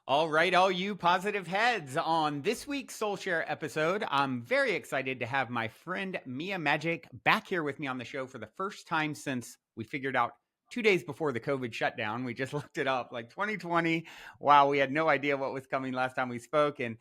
All right, all you positive heads. On this week's Soul Share episode, I'm very excited to have my friend Mia Magik back here with me on the show for the first time since we figured out 2 days before the COVID shutdown. We just looked it up, like 2020. Wow, we had no idea what was coming last time we spoke. And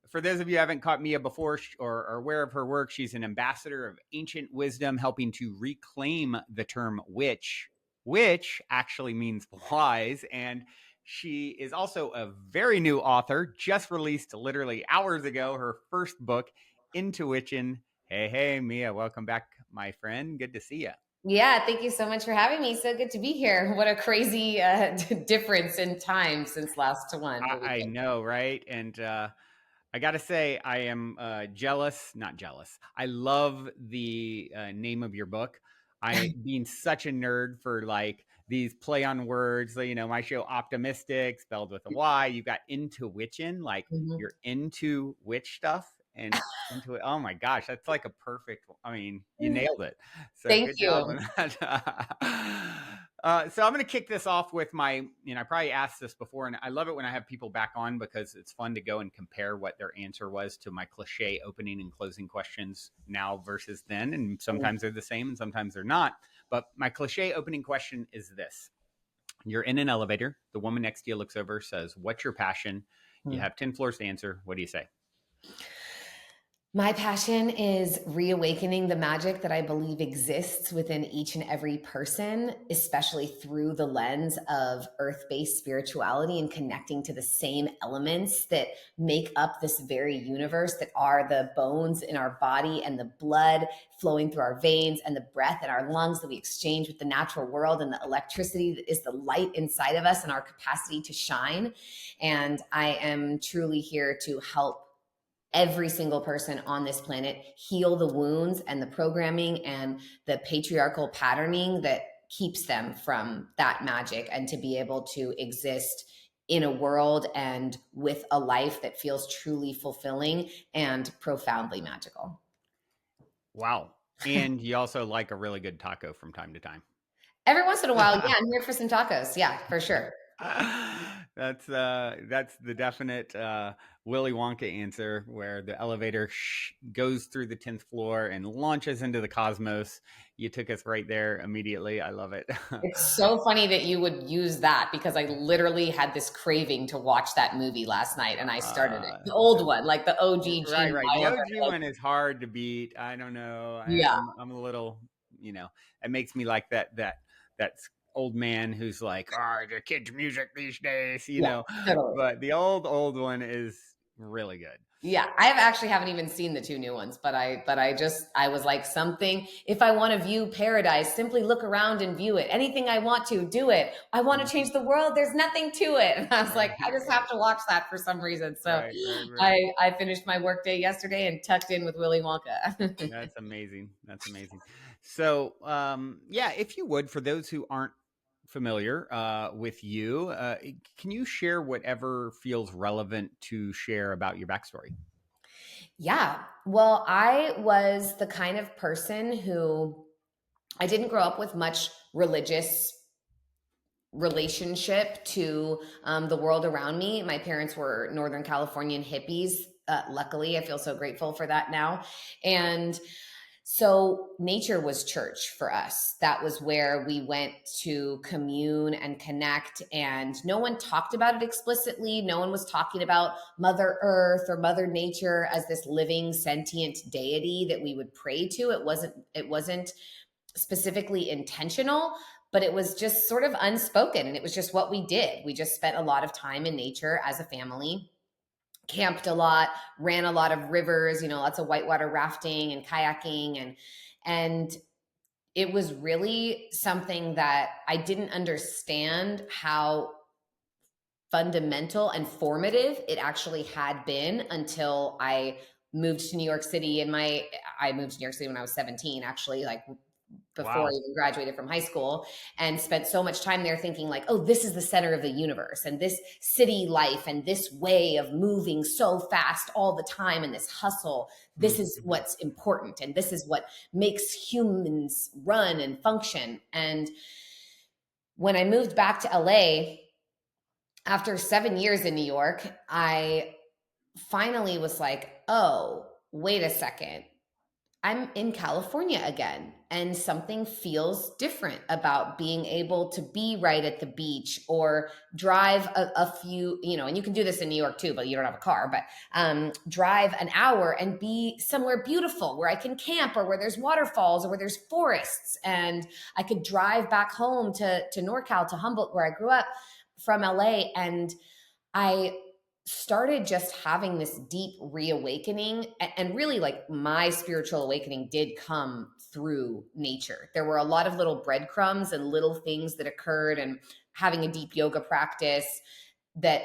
for those of you who haven't caught Mia before or are aware of her work, she's an ambassador of ancient wisdom, helping to reclaim the term witch, which actually means wise. And she is also a very new author, just released literally hours ago, her first book, Intuwitchin. Hey, Mia, welcome back, my friend. Good to see you. Yeah, thank you so much for having me. So good to be here. What a crazy difference in time since last one. I know, right? And I got to say, I am not jealous. I love the name of your book. Being such a nerd for like these play on words, my show Optimistic, spelled with a Y. You got Intuwitchin, like Mhm. you're into witch stuff and into it. Oh my gosh, that's like a perfect, I mean, you nailed it. So Thank good job you. on that. So I'm going to kick this off with I probably asked this before, and I love it when I have people back on because it's fun to go and compare what their answer was to my cliche opening and closing questions now versus then. And sometimes they're the same and sometimes they're not. But my cliche opening question is this. You're in an elevator. The woman next to you looks over, says, "What's your passion?" You have 10 floors to answer. What do you say? My passion is reawakening the magic that I believe exists within each and every person, especially through the lens of earth-based spirituality and connecting to the same elements that make up this very universe, that are the bones in our body and the blood flowing through our veins and the breath in our lungs that we exchange with the natural world, and the electricity that is the light inside of us and our capacity to shine. And I am truly here to help every single person on this planet heal the wounds and the programming and the patriarchal patterning that keeps them from that magic, and to be able to exist in a world and with a life that feels truly fulfilling and profoundly magical. Wow. And you also like a really good taco from time to time. Every once in a while, yeah, I'm here for some tacos. Yeah, for sure. That's the definite Willy Wonka answer, where the elevator goes through the 10th floor and launches into the cosmos. You took us right there immediately. I love it. It's so funny that you would use that, because I literally had this craving to watch that movie last night and I started it. The old one, like the OG Right, Gene right. The Wilder. OG one is hard to beat. I don't know. Yeah, I'm a little, it makes me like that old man who's like, oh, the kids' music these days, yeah, totally. But the old one is really good. Yeah, I actually haven't even seen the two new ones, but I was like, something, if I want to view paradise, simply look around and view it. Anything I want to, do it. I want to change the world, there's nothing to it. And I was like, I just have to watch that for some reason. So Right. I finished my workday yesterday and tucked in with Willy Wonka. That's amazing. That's amazing. So, yeah, if you would, for those who aren't familiar with you, can you share whatever feels relevant to share about your backstory? Yeah. Well, I was the kind of person who, I didn't grow up with much religious relationship to the world around me. My parents were Northern Californian hippies. Luckily, I feel so grateful for that now. And so nature was church for us. That was where we went to commune and connect. And no one talked about it explicitly. No one was talking about Mother Earth or Mother Nature as this living, sentient deity that we would pray to. It wasn't specifically intentional, but it was just sort of unspoken. And it was just what we did. We just spent a lot of time in nature as a family, camped a lot, ran a lot of rivers, lots of whitewater rafting and kayaking. And it was really something that I didn't understand how fundamental and formative it actually had been until I moved to New York City. I moved to New York City when I was 17, actually, like before I Wow. even graduated from high school, and spent so much time there thinking like, oh, this is the center of the universe, and this city life and this way of moving so fast all the time and this hustle, this is Mhm. what's important, and this is what makes humans run and function. And when I moved back to LA, after 7 years in New York, I finally was like, oh, wait a second. I'm in California again, and something feels different about being able to be right at the beach or drive a few, and you can do this in New York too, but you don't have a car, but drive an hour and be somewhere beautiful where I can camp or where there's waterfalls or where there's forests. And I could drive back home to NorCal, to Humboldt, where I grew up from LA. And I started just having this deep reawakening, and really, like, my spiritual awakening did come through nature. There were a lot of little breadcrumbs and little things that occurred, and having a deep yoga practice that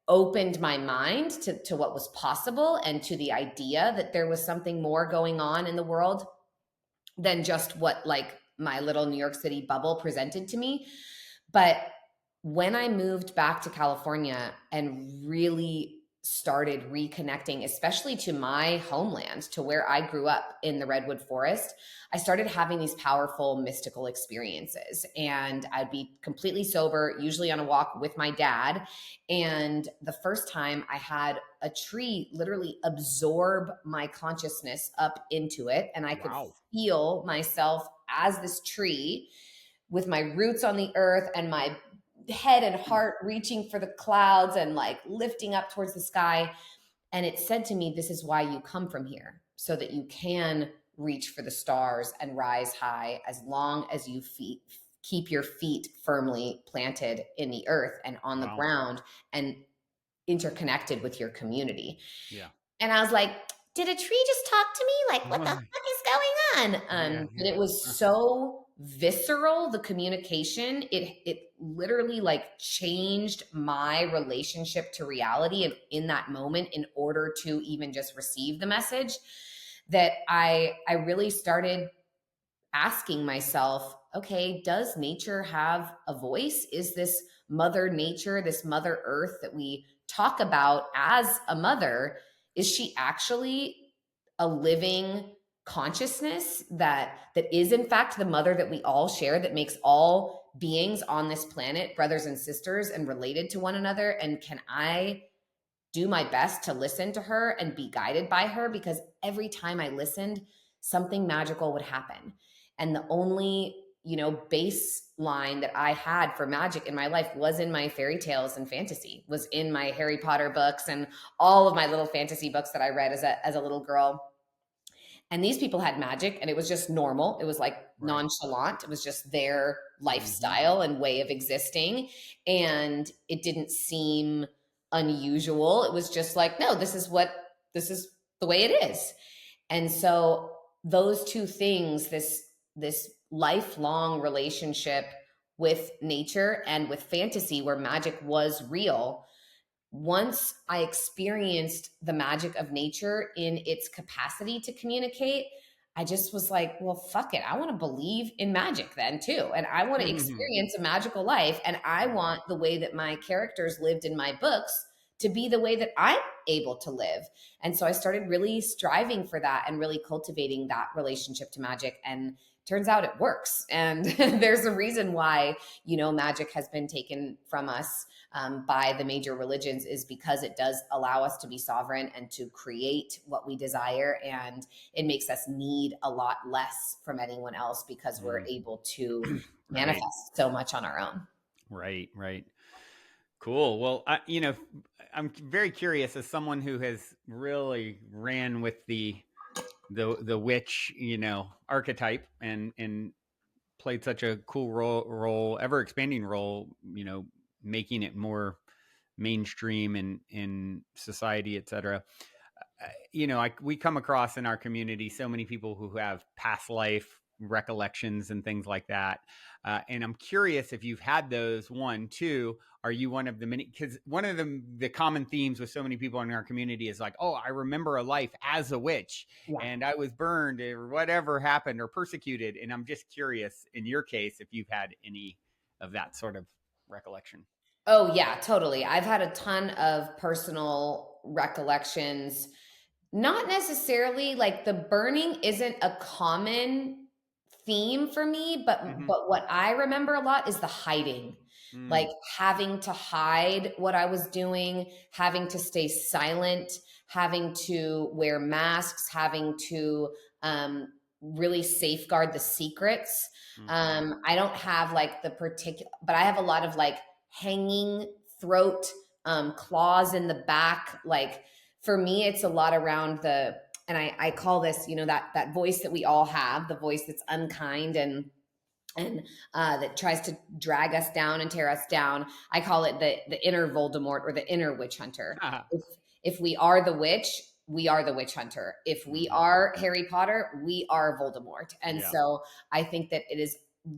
opened my mind to what was possible and to the idea that there was something more going on in the world than just what, like, my little New York City bubble presented to me. But when I moved back to California and really started reconnecting, especially to my homeland, to where I grew up in the Redwood Forest, I started having these powerful mystical experiences. And I'd be completely sober, usually on a walk with my dad. And the first time, I had a tree literally absorb my consciousness up into it. And I could Wow. feel myself as this tree with my roots on the earth and my head and heart reaching for the clouds and like lifting up towards the sky. And it said to me, this is why you come from here, so that you can reach for the stars and rise high, as long as you keep your feet firmly planted in the earth and on the Wow. ground and interconnected with your community. Yeah. And I was like, did a tree just talk to me? Like, what the fuck is going on? Yeah. But Yeah. it was so visceral, the communication. It literally like changed my relationship to reality, and in that moment, in order to even just receive the message, that I really started asking myself, okay, does nature have a voice? Is this Mother Nature, this Mother Earth that we talk about as a mother, is she actually a living consciousness that is in fact the mother that we all share, that makes all beings on this planet brothers and sisters and related to one another? And can I do my best to listen to her and be guided by her? Because every time I listened, something magical would happen. And the only, baseline that I had for magic in my life was in my fairy tales and fantasy, was in my Harry Potter books and all of my little fantasy books that I read as a little girl. And these people had magic, and it was just normal. It was like Right. nonchalant. It was just their Mm-hmm. lifestyle and way of existing. And it didn't seem unusual. It was just like, no, this is the way it is. And so those two things, this lifelong relationship with nature and with fantasy, where magic was real, once I experienced the magic of nature in its capacity to communicate, I just was like, well, fuck it. I want to believe in magic then too. And I want to experience a magical life. And I Right. want the way that my characters lived in my books to be the way that I'm able to live. And so I started really striving for that and really cultivating that relationship to magic. And turns out it works. And there's a reason why, magic has been taken from us by the major religions, is because it does allow us to be sovereign and to create what we desire. And it makes us need a lot less from anyone else, because we're Mm. able to Right. manifest so much on our own. Right. Right. Cool. Well, I'm very curious, as someone who has really ran with the witch, archetype, and played such a cool role, ever expanding role, making it more mainstream in society, etc. We come across in our community so many people who have past life recollections and things like that. And I'm curious if you've had those. One, two, are you one of the many? Because one of the common themes with so many people in our community is like, oh, I remember a life as a witch Yeah. and I was burned or whatever happened or persecuted. And I'm just curious, in your case, if you've had any of that sort of recollection. Oh, yeah, totally. I've had a ton of personal recollections. Not necessarily, like, the burning isn't a common theme for me, but Mm-hmm. what I remember a lot is the hiding. like Mm. having to hide what I was doing, having to stay silent, having to wear masks, having to really safeguard the secrets. Mm-hmm. I don't have like the particular, but I have a lot of like hanging throat, claws in the back. Like for me, it's a lot around and I call this, that voice that we all have, the voice that's unkind and that tries to drag us down and tear us down. I call it the inner Voldemort or the inner witch hunter. If we are the witch, we are the witch hunter. If we Mm-hmm. are Harry Potter, we are Voldemort. And Yeah. so I think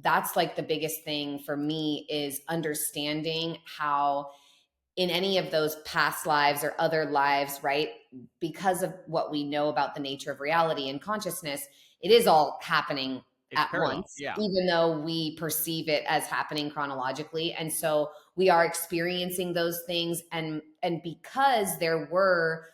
that's like the biggest thing for me is understanding how in any of those past lives or other lives, right? Because of what we know about the nature of reality and consciousness, it is all happening It's at parallel. once, Yeah. even though we perceive it as happening chronologically. And so we are experiencing those things. And because there were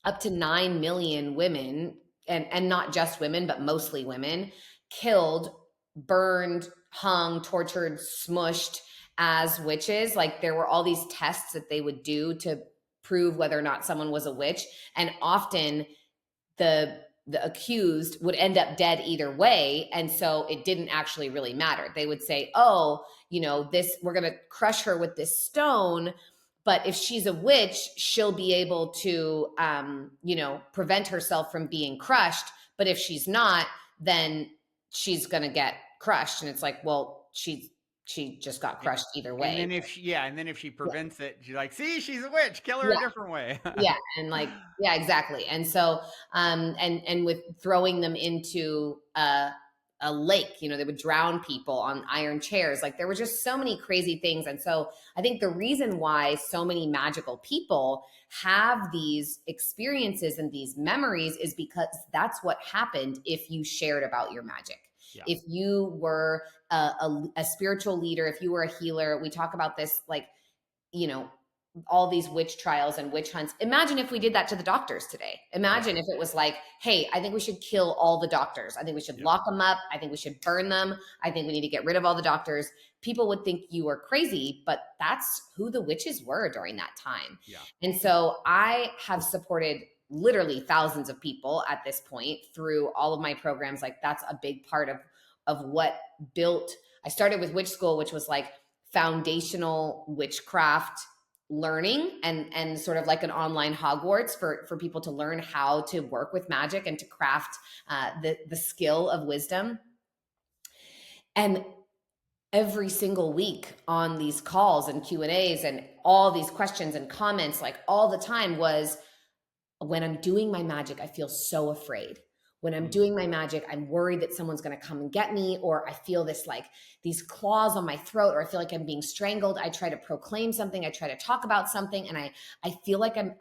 up to 9 million women, and not just women, but mostly women, killed, burned, hung, tortured, smushed as witches. Like there were all these tests that they would do to prove whether or not someone was a witch. And often the accused would end up dead either way. And so it didn't actually really matter. They would say, oh, we're going to crush her with this stone. But if she's a witch, she'll be able to, prevent herself from being crushed. But if she's not, then she's going to get crushed. And it's like, well, she just got crushed either And way. then if she prevents it, she's like, see, she's a witch, kill her Yeah. a different way. Yeah. And like, yeah, exactly. And so, and with throwing them into a lake, they would drown people on iron chairs. Like there were just so many crazy things. And so I think the reason why so many magical people have these experiences and these memories is because that's what happened if you shared about your magic. Yeah. If you were a spiritual leader, if you were a healer, we talk about this, like, all these witch trials and witch hunts. Imagine if we did that to the doctors today. Imagine if it was like, hey, I think we should kill all the doctors. I think we should lock them up. I think we should burn them. I think we need to get rid of all the doctors. People would think you were crazy, but that's who the witches were during that time. Yeah. And so I have supported literally thousands of people at this point through all of my programs. Like that's a big part of what built. I started with Witch School, which was like foundational witchcraft learning and sort of like an online Hogwarts for people to learn how to work with magic and to craft the skill of wisdom. And every single week on these calls and Q&As and all these questions and comments, like all the time was, when I'm doing my magic, I feel so afraid. When I'm doing my magic, I'm worried that someone's going to come and get me, or I feel this like these claws on my throat, or I feel like I'm being strangled. I try to proclaim something. I try to talk about something, and I feel like I'm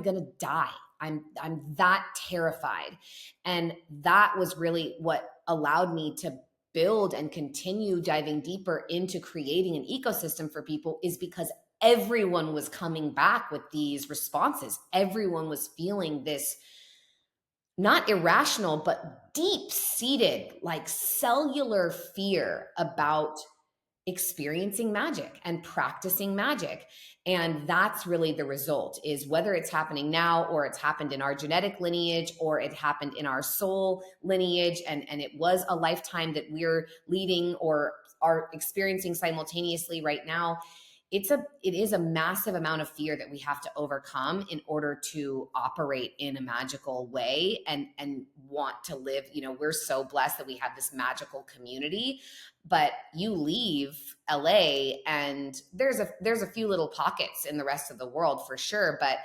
going to die. I'm that terrified. And that was really what allowed me to build and continue diving deeper into creating an ecosystem for people, is because everyone was coming back with these responses. Everyone was feeling this not irrational, but deep-seated, like cellular fear about experiencing magic and practicing magic. And that's really the result, is whether it's happening now or it's happened in our genetic lineage or it happened in our soul lineage, and it was a lifetime that we're leading or are experiencing simultaneously right now. It is a massive amount of fear that we have to overcome in order to operate in a magical way and want to live. We're so blessed that we have this magical community, but you leave LA and there's a few little pockets in the rest of the world for sure, but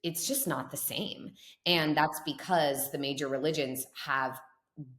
it's just not the same. And that's because the major religions have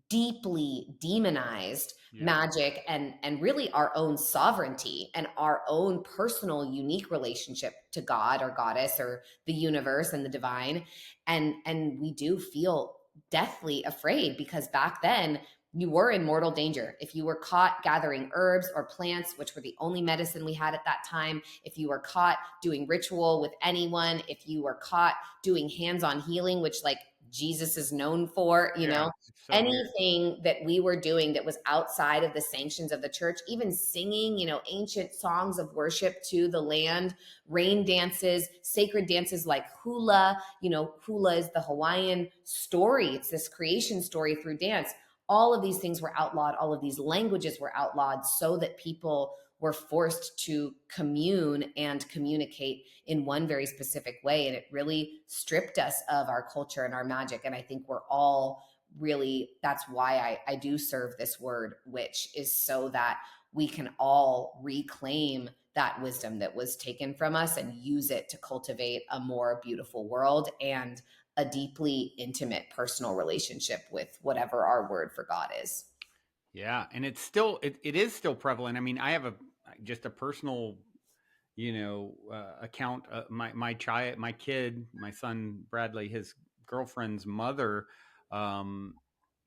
deeply demonized magic and really our own sovereignty and our own personal unique relationship to God or goddess or the universe and the divine. And we do feel deathly afraid, because back then you were in mortal danger. If you were caught gathering herbs or plants, which were the only medicine we had at that time, if you were caught doing ritual with anyone, if you were caught doing hands-on healing, which like Jesus is known for, Yeah, it's so weird. anything that we were doing that was outside of the sanctions of the church, even singing, ancient songs of worship to the land, rain dances, sacred dances like hula. Hula is the Hawaiian story. It's this creation story through dance. All of these things were outlawed. All of these languages were outlawed so that people were forced to commune and communicate in one very specific way. And it really stripped us of our culture and our magic. And I think we're all really, that's why I do serve this word witch, is so that we can all reclaim that wisdom that was taken from us and use it to cultivate a more beautiful world and a deeply intimate personal relationship with whatever our word for God is. Yeah, and it's still it is still prevalent. I mean, I have just a personal account. My kid, my son Bradley, his girlfriend's mother,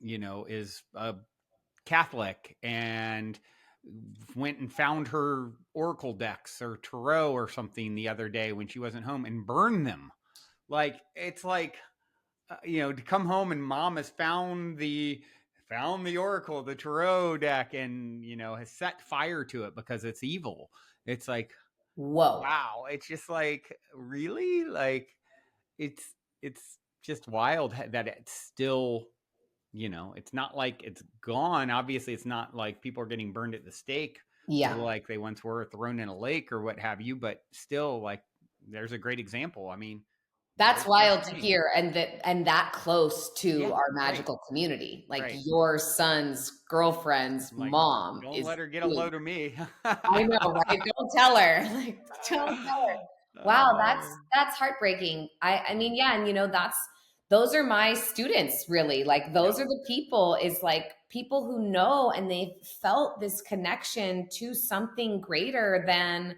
is a Catholic, and went and found her oracle decks or tarot or something the other day when she wasn't home and burned them. Like, it's like, to come home and mom has found the oracle, the tarot deck, and has set fire to it because it's evil. It's like, Whoa. wow. It's just like, really, like, it's just wild that it's still, it's not like it's gone. Obviously, it's not like people are getting burned at the stake Yeah. like they once were, thrown in a lake or what have you, but still, like, there's a great example. I mean, That's there's wild to pain. hear, and that close to Yeah, our right, magical community. Like right. your son's girlfriend's Like, mom don't is let her get a doing. load of me. I know, right? Don't tell her. Like, don't tell her. Wow, that's heartbreaking. I Yeah, mean, yeah, and those are my students, really. Like yeah, those are the people, is like people who know and they felt this connection to something greater than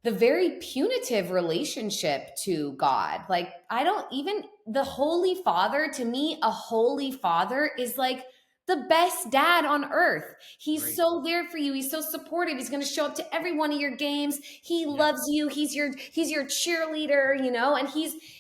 the very punitive relationship to God. Like, I don't even, the Holy Father, to me, a Holy Father is like the best dad on earth. He's right. so there for you. He's so supportive. He's going to show up to every one of your games. He Yeah, loves you. He's your cheerleader, and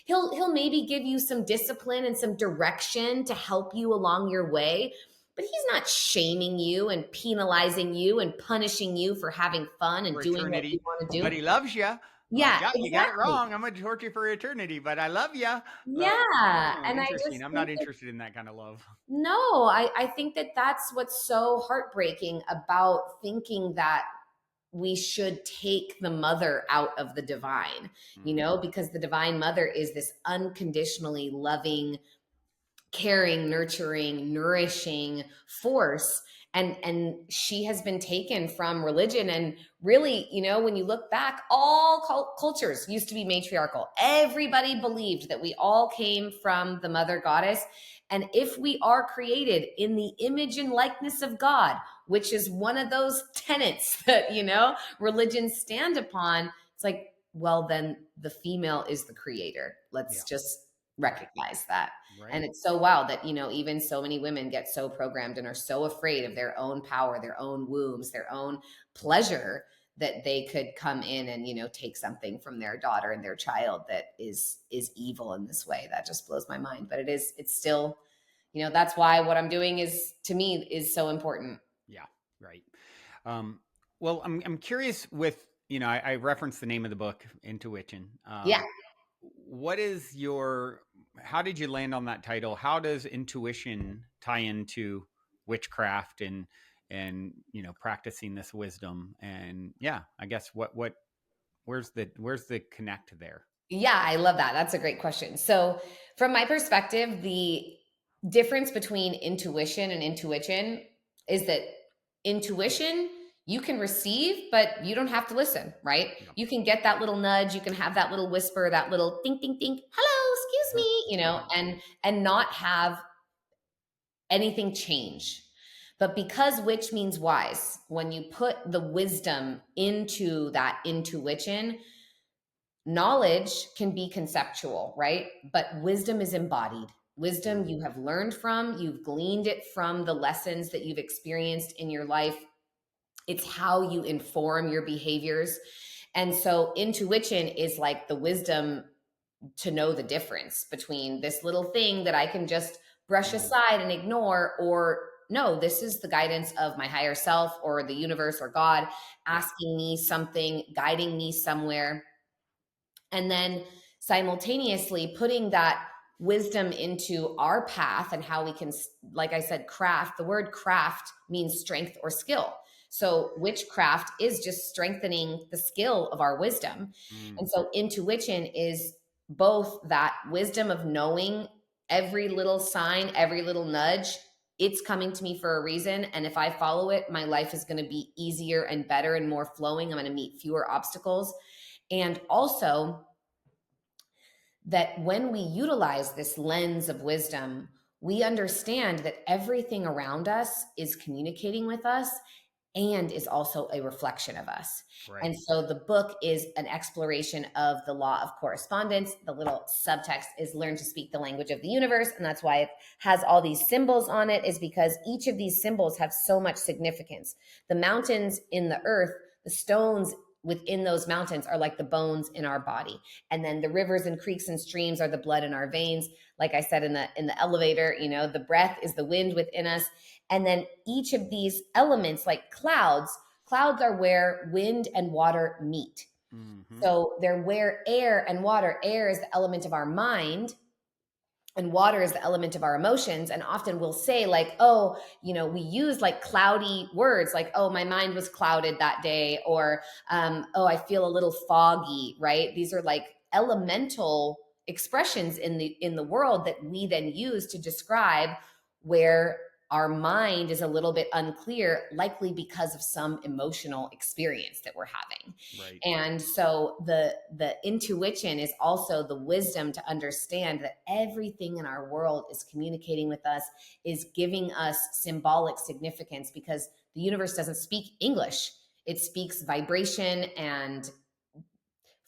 he'll maybe give you some discipline and some direction to help you along your way, but he's not shaming you and penalizing you and punishing you for having fun and for doing what you eternity. want to But do. he loves you. Like, Yeah, yeah, you got it exactly. wrong. I'm gonna torture you for eternity, but I love you. Like, Yeah. And I interesting. just I'm think not that, interested in that kind of love. no, I think that that's what's so heartbreaking about thinking that we should take the mother out of the divine, Mm, because the divine mother is this unconditionally loving, caring, nurturing, nourishing force. And she has been taken from religion. And really, when you look back, all cultures used to be matriarchal. Everybody believed that we all came from the mother goddess. And if we are created in the image and likeness of God, which is one of those tenets that religions stand upon, it's like, well, then the female is the creator. yeah, Let's just recognize that. And right. it's so wild that, even so many women get so programmed and are so afraid of their own power, their own wombs, their own pleasure, that they could come in and, take something from their daughter and their child that is evil in this way. That just blows my mind. But it's still, that's why what I'm doing is, to me, is so important. Yeah, right. Um, well, I'm curious with, I referenced the name of the book, Intuwitchin. Yeah. What is how did you land on that title? How does intuition tie into witchcraft and practicing this wisdom? And yeah, I guess where's the connect there? Yeah, I love that. That's a great question. So, from my perspective, the difference between intuition and intuition is that intuition you can receive, but you don't have to listen, right? Yeah. You can get that little nudge, you can have that little whisper, that little think, think, think, hello, excuse me, and not have anything change. But because witch means wise, when you put the wisdom into that intuition, knowledge can be conceptual, right? But wisdom is embodied. wisdom you have learned from, you've gleaned it from the lessons that you've experienced in your life. It's how you inform your behaviors. And so intuition is like the wisdom to know the difference between this little thing that I can just brush aside and ignore, or no, this is the guidance of my higher self or the universe or God asking me something, guiding me somewhere. And then simultaneously putting that wisdom into our path and how we can, like I said, craft. The word craft means strength or skill. So witchcraft is just strengthening the skill of our wisdom. And so intuition is both that wisdom of knowing every little sign, every little nudge. It's coming to me for a reason. And if I follow it, my life is going to be easier and better and more flowing. I'm going to meet fewer obstacles. And also that when we utilize this lens of wisdom, we understand that everything around us is communicating with us and is also a reflection of us. Right. And so the book is an exploration of the law of correspondence. The little subtext is learn to speak the language of the universe. And that's why it has all these symbols on it, is because each of these symbols have so much significance. The mountains in the earth, the stones within those mountains are like the bones in our body. And then the rivers and creeks and streams are the blood in our veins. Like I said in the elevator, you know, the breath is the wind within us. And then each of these elements, like clouds are where wind and water meet. So they're where air and water, air is the element of our mind, and water is the element of our emotions. And often we'll say like, oh, you know, we use like cloudy words like, oh, my mind was clouded that day, or oh, I feel a little foggy, right? These are like elemental expressions in the world that we then use to describe where our mind is a little bit unclear, likely because of some emotional experience that we're having. Right. And so the intuition is also the wisdom to understand that everything in our world is communicating with us, is giving us symbolic significance, because the universe doesn't speak English. It speaks vibration and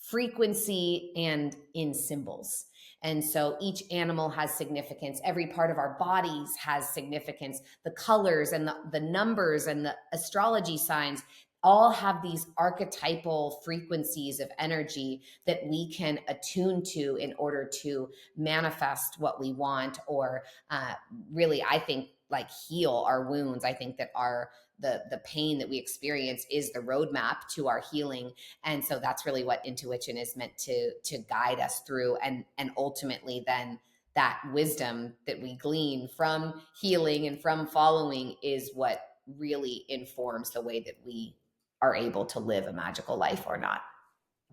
frequency and in symbols. And so each animal has significance. Every part of our bodies has significance. The colors and the numbers and the astrology signs all have these archetypal frequencies of energy that we can attune to in order to manifest what we want, or really, I think, like heal our wounds. I think that the pain that we experience is the roadmap to our healing. And so that's really what intuition is meant to guide us through. And ultimately then that wisdom that we glean from healing and from following is what really informs the way that we are able to live a magical life or not.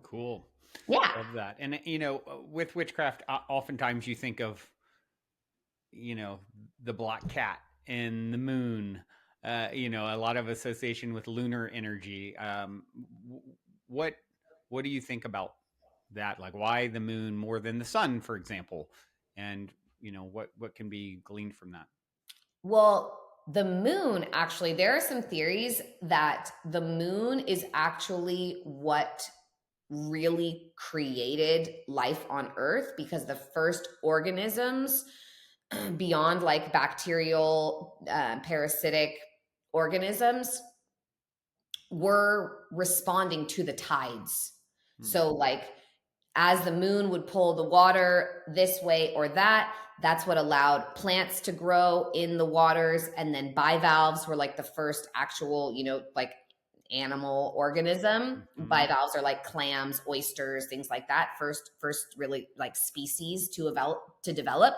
Cool. Yeah. Love that. And, you know, with witchcraft, oftentimes you think of, you know, the black cat and the moon, you know, a lot of association with lunar energy. What do you think about that? Like, why the moon more than the sun, for example? And, you know, what can be gleaned from that? Well, the moon, actually, there are some theories that the moon is actually what really created life on Earth, because the first organisms beyond like bacterial, parasitic organisms were responding to the tides. So like as the moon would pull the water this way or that, that's what allowed plants to grow in the waters. And then bivalves were like the first actual, you know, like animal organism. Bivalves are like clams, oysters, things like that. First really like species to develop.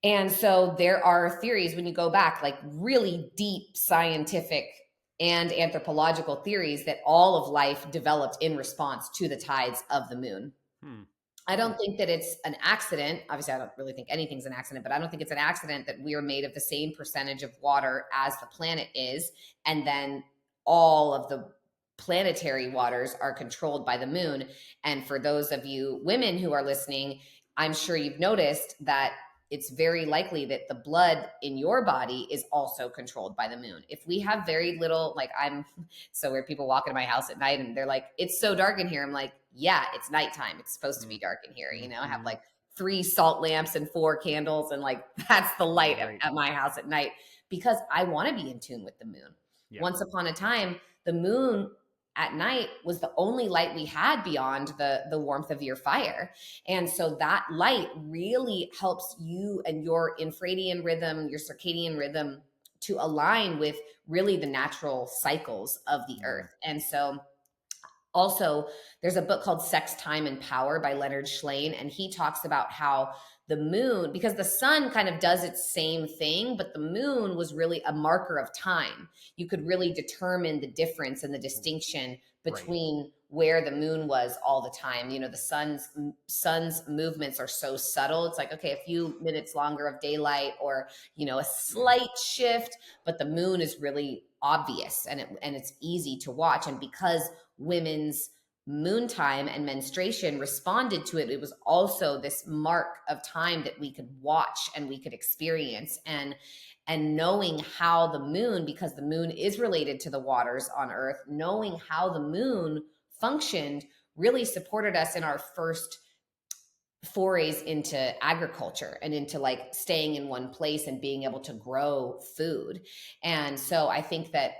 And so there are theories when you go back, like really deep scientific and anthropological theories, that all of life developed in response to the tides of the moon. I don't think that it's an accident. Obviously, I don't really think anything's an accident, but I don't think it's an accident that we are made of the same percentage of water as the planet is. And then all of the planetary waters are controlled by the moon. And for those of you women who are listening, I'm sure you've noticed that it's very likely that the blood in your body is also controlled by the moon. If we have very little, like I'm so weird, people walk into my house at night and they're like, it's so dark in here. I'm like, yeah, it's nighttime. It's supposed to be dark in here. You know, I have like 3 salt lamps and 4 candles. And like, that's the light Right. at my house at night because I want to be in tune with the moon. Yeah. Once upon a time, the moon at night was the only light we had beyond the warmth of your fire. And so that light really helps you and your infradian rhythm, your circadian rhythm to align with really the natural cycles of the earth. And so also, there's a book called Sex, Time, and Power by Leonard Shlain, and he talks about how the moon, because the sun kind of does its same thing, but the moon was really a marker of time. You could really determine the difference and the distinction between where the moon was all the time. You know, the sun's movements are so subtle. It's like, okay, a few minutes longer of daylight or, you know, a slight shift, but the moon is really obvious and it's easy to watch. And because women's moon time and menstruation responded to it, it was also this mark of time that we could watch and we could experience. And knowing how the moon, because the moon is related to the waters on earth, knowing how the moon functioned really supported us in our first forays into agriculture and into like staying in one place and being able to grow food. And so I think that,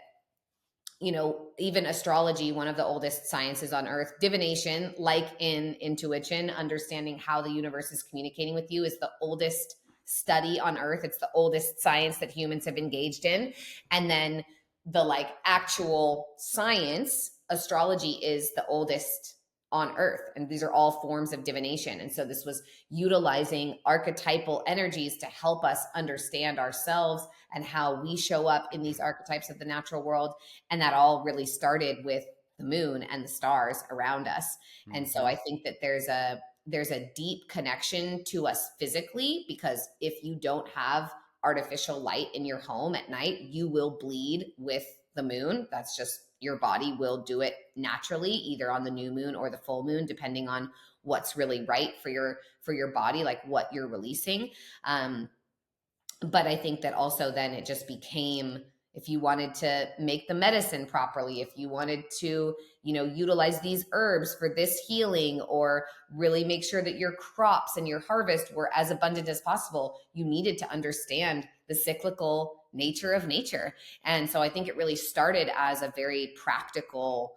you know, even astrology, one of the oldest sciences on earth, divination, like in Intuwitchin, understanding how the universe is communicating with you, is the oldest study on earth. It's the oldest science that humans have engaged in. And then the like actual science, astrology, is the oldest on earth. And these are all forms of divination. And so this was utilizing archetypal energies to help us understand ourselves and how we show up in these archetypes of the natural world. And that all really started with the moon and the stars around us. Mm-hmm. And so I think that there's a deep connection to us physically, because if you don't have artificial light in your home at night, you will bleed with the moon. That's just, your body will do it naturally, either on the new moon or the full moon, depending on what's really right for your body, like what you're releasing. But I think that also then it just became, if you wanted to make the medicine properly, if you wanted to, you know, utilize these herbs for this healing, or really make sure that your crops and your harvest were as abundant as possible, you needed to understand the cyclical nature of nature. And so I think it really started as a very practical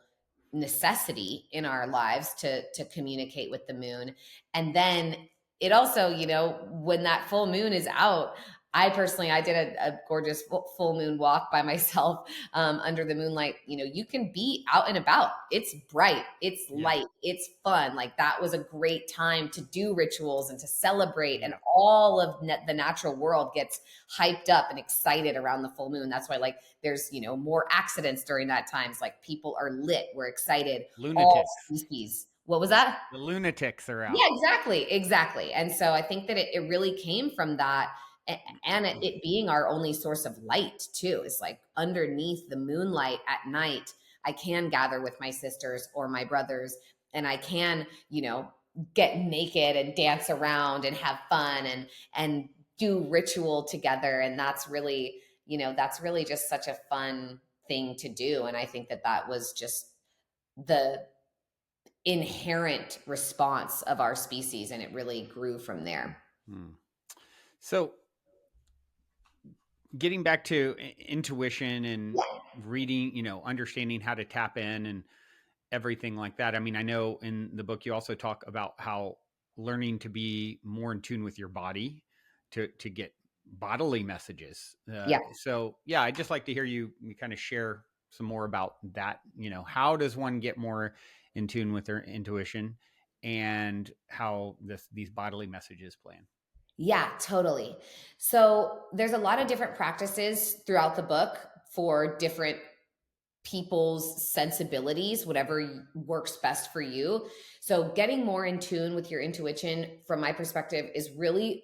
necessity in our lives to communicate with the moon. And then it also, you know, when that full moon is out, I did a gorgeous full moon walk by myself under the moonlight. You know, you can be out and about. It's bright, it's light, it's fun. Like, that was a great time to do rituals and to celebrate. And all of the natural world gets hyped up and excited around the full moon. That's why, like, there's, you know, more accidents during that time. It's like people are lit, we're excited. Lunatics. All species. What was that? The lunatics are out. Yeah, exactly. And so I think that it really came from that. And it being our only source of light too. Is like, underneath the moonlight at night, I can gather with my sisters or my brothers, and I can, you know, get naked and dance around and have fun and do ritual together. And that's really, you know, that's really just such a fun thing to do. And I think that was just the inherent response of our species, and it really grew from there. So getting back to intuition and reading, you know, understanding how to tap in and everything like that. I mean, I know in the book you also talk about how learning to be more in tune with your body to get bodily messages. So yeah, I'd just like to hear you kind of share some more about that. You know, how does one get more in tune with their intuition, and how these bodily messages play in? Yeah, totally. So there's a lot of different practices throughout the book for different people's sensibilities, whatever works best for you. So getting more in tune with your intuition, from my perspective, is really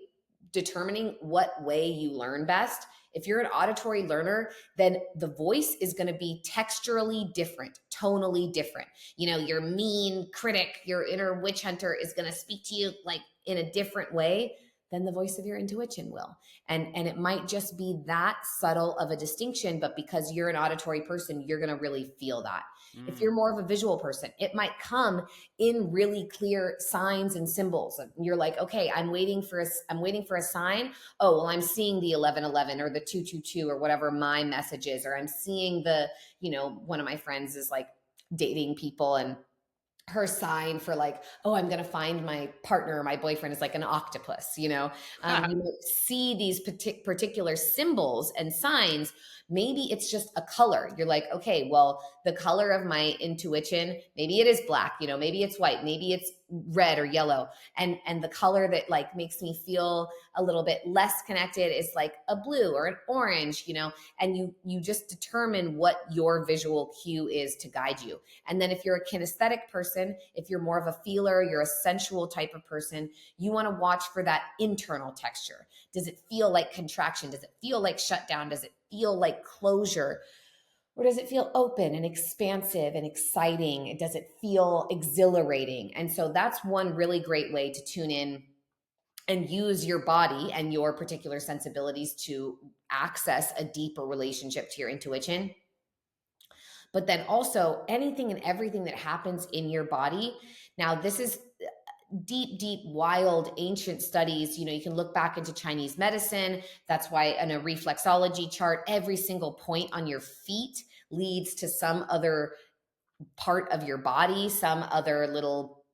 determining what way you learn best. If you're an auditory learner, then the voice is going to be texturally different, tonally different. You know, your mean critic, your inner witch hunter, is going to speak to you like in a different way than the voice of your intuition will. And it might just be that subtle of a distinction, but because you're an auditory person, you're going to really feel that. If you're Mm. more of a visual person, it might come in really clear signs and symbols. You're like, okay, I'm waiting for a sign. Oh, well, I'm seeing the 1111 or the 222 or whatever my message is, or I'm seeing the, one of my friends is like dating people, and her sign for like, oh, I'm going to find my partner or my boyfriend is like an octopus. You might see these particular symbols and signs. Maybe it's just a color. You're like, okay, well, the color of my Intuwitchin, maybe it is black, maybe it's white, maybe it's red or yellow. And the color that like makes me feel a little bit less connected is like a blue or an orange, and you just determine what your visual cue is to guide you. And then if you're a kinesthetic person, if you're more of a feeler, you're a sensual type of person, you want to watch for that internal texture. Does it feel like contraction? Does it feel like shutdown? Does it feel like closure? Or does it feel open and expansive and exciting? Does it feel exhilarating? And so that's one really great way to tune in and use your body and your particular sensibilities to access a deeper relationship to your intuition. But then also anything and everything that happens in your body. Now, this is deep, wild, ancient studies. You can look back into Chinese medicine. That's why in a reflexology chart, every single point on your feet leads to some other part of your body, some other little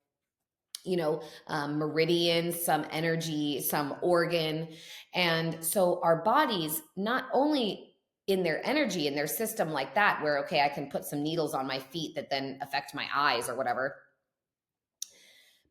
meridian, some energy, some organ. And so our bodies, not only in their energy, in their system like that, where, okay, I can put some needles on my feet that then affect my eyes or whatever,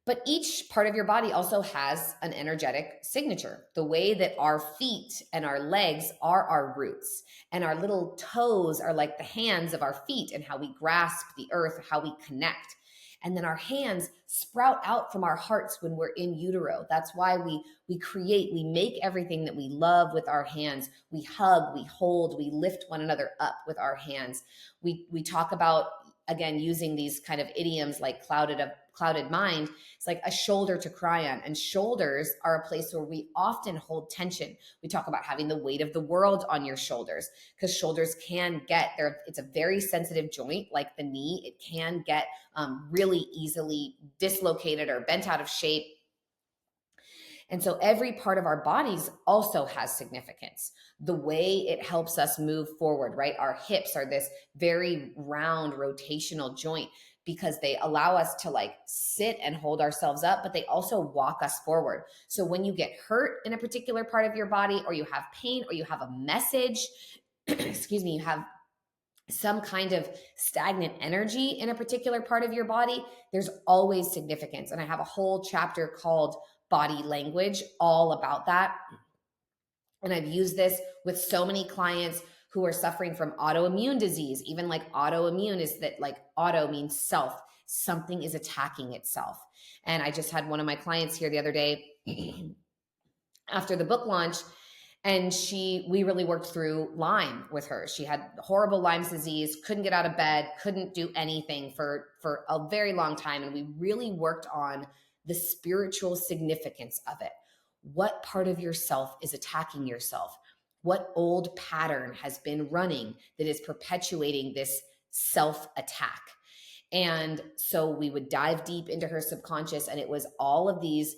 but each part of your body also has an energetic signature. The way that our feet and our legs are our roots, and our little toes are like the hands of our feet and how we grasp the earth, how we connect. And then our hands sprout out from our hearts when we're in utero. That's why we create, we make everything that we love with our hands. We hug, we hold, we lift one another up with our hands. We talk about, again, using these kind of idioms like clouded mind. It's like a shoulder to cry on. And shoulders are a place where we often hold tension. We talk about having the weight of the world on your shoulders, because shoulders can get there. It's a very sensitive joint, like the knee. It can get really easily dislocated or bent out of shape. And so every part of our bodies also has significance. The way it helps us move forward, right? Our hips are this very round rotational joint because they allow us to like sit and hold ourselves up, but they also walk us forward. So when you get hurt in a particular part of your body, or you have pain, or you have a message, excuse me, you have some kind of stagnant energy in a particular part of your body, there's always significance. And I have a whole chapter called Body Language, all about that. And I've used this with so many clients who are suffering from autoimmune disease. Even like autoimmune is that, like, auto means self. Something is attacking itself. And I just had one of my clients here the other day after the book launch, and we really worked through Lyme with her. She had horrible Lyme's disease, couldn't get out of bed, couldn't do anything for a very long time. And we really worked on the spiritual significance of it. What part of yourself is attacking yourself? What old pattern has been running that is perpetuating this self-attack? And so we would dive deep into her subconscious, and it was all of these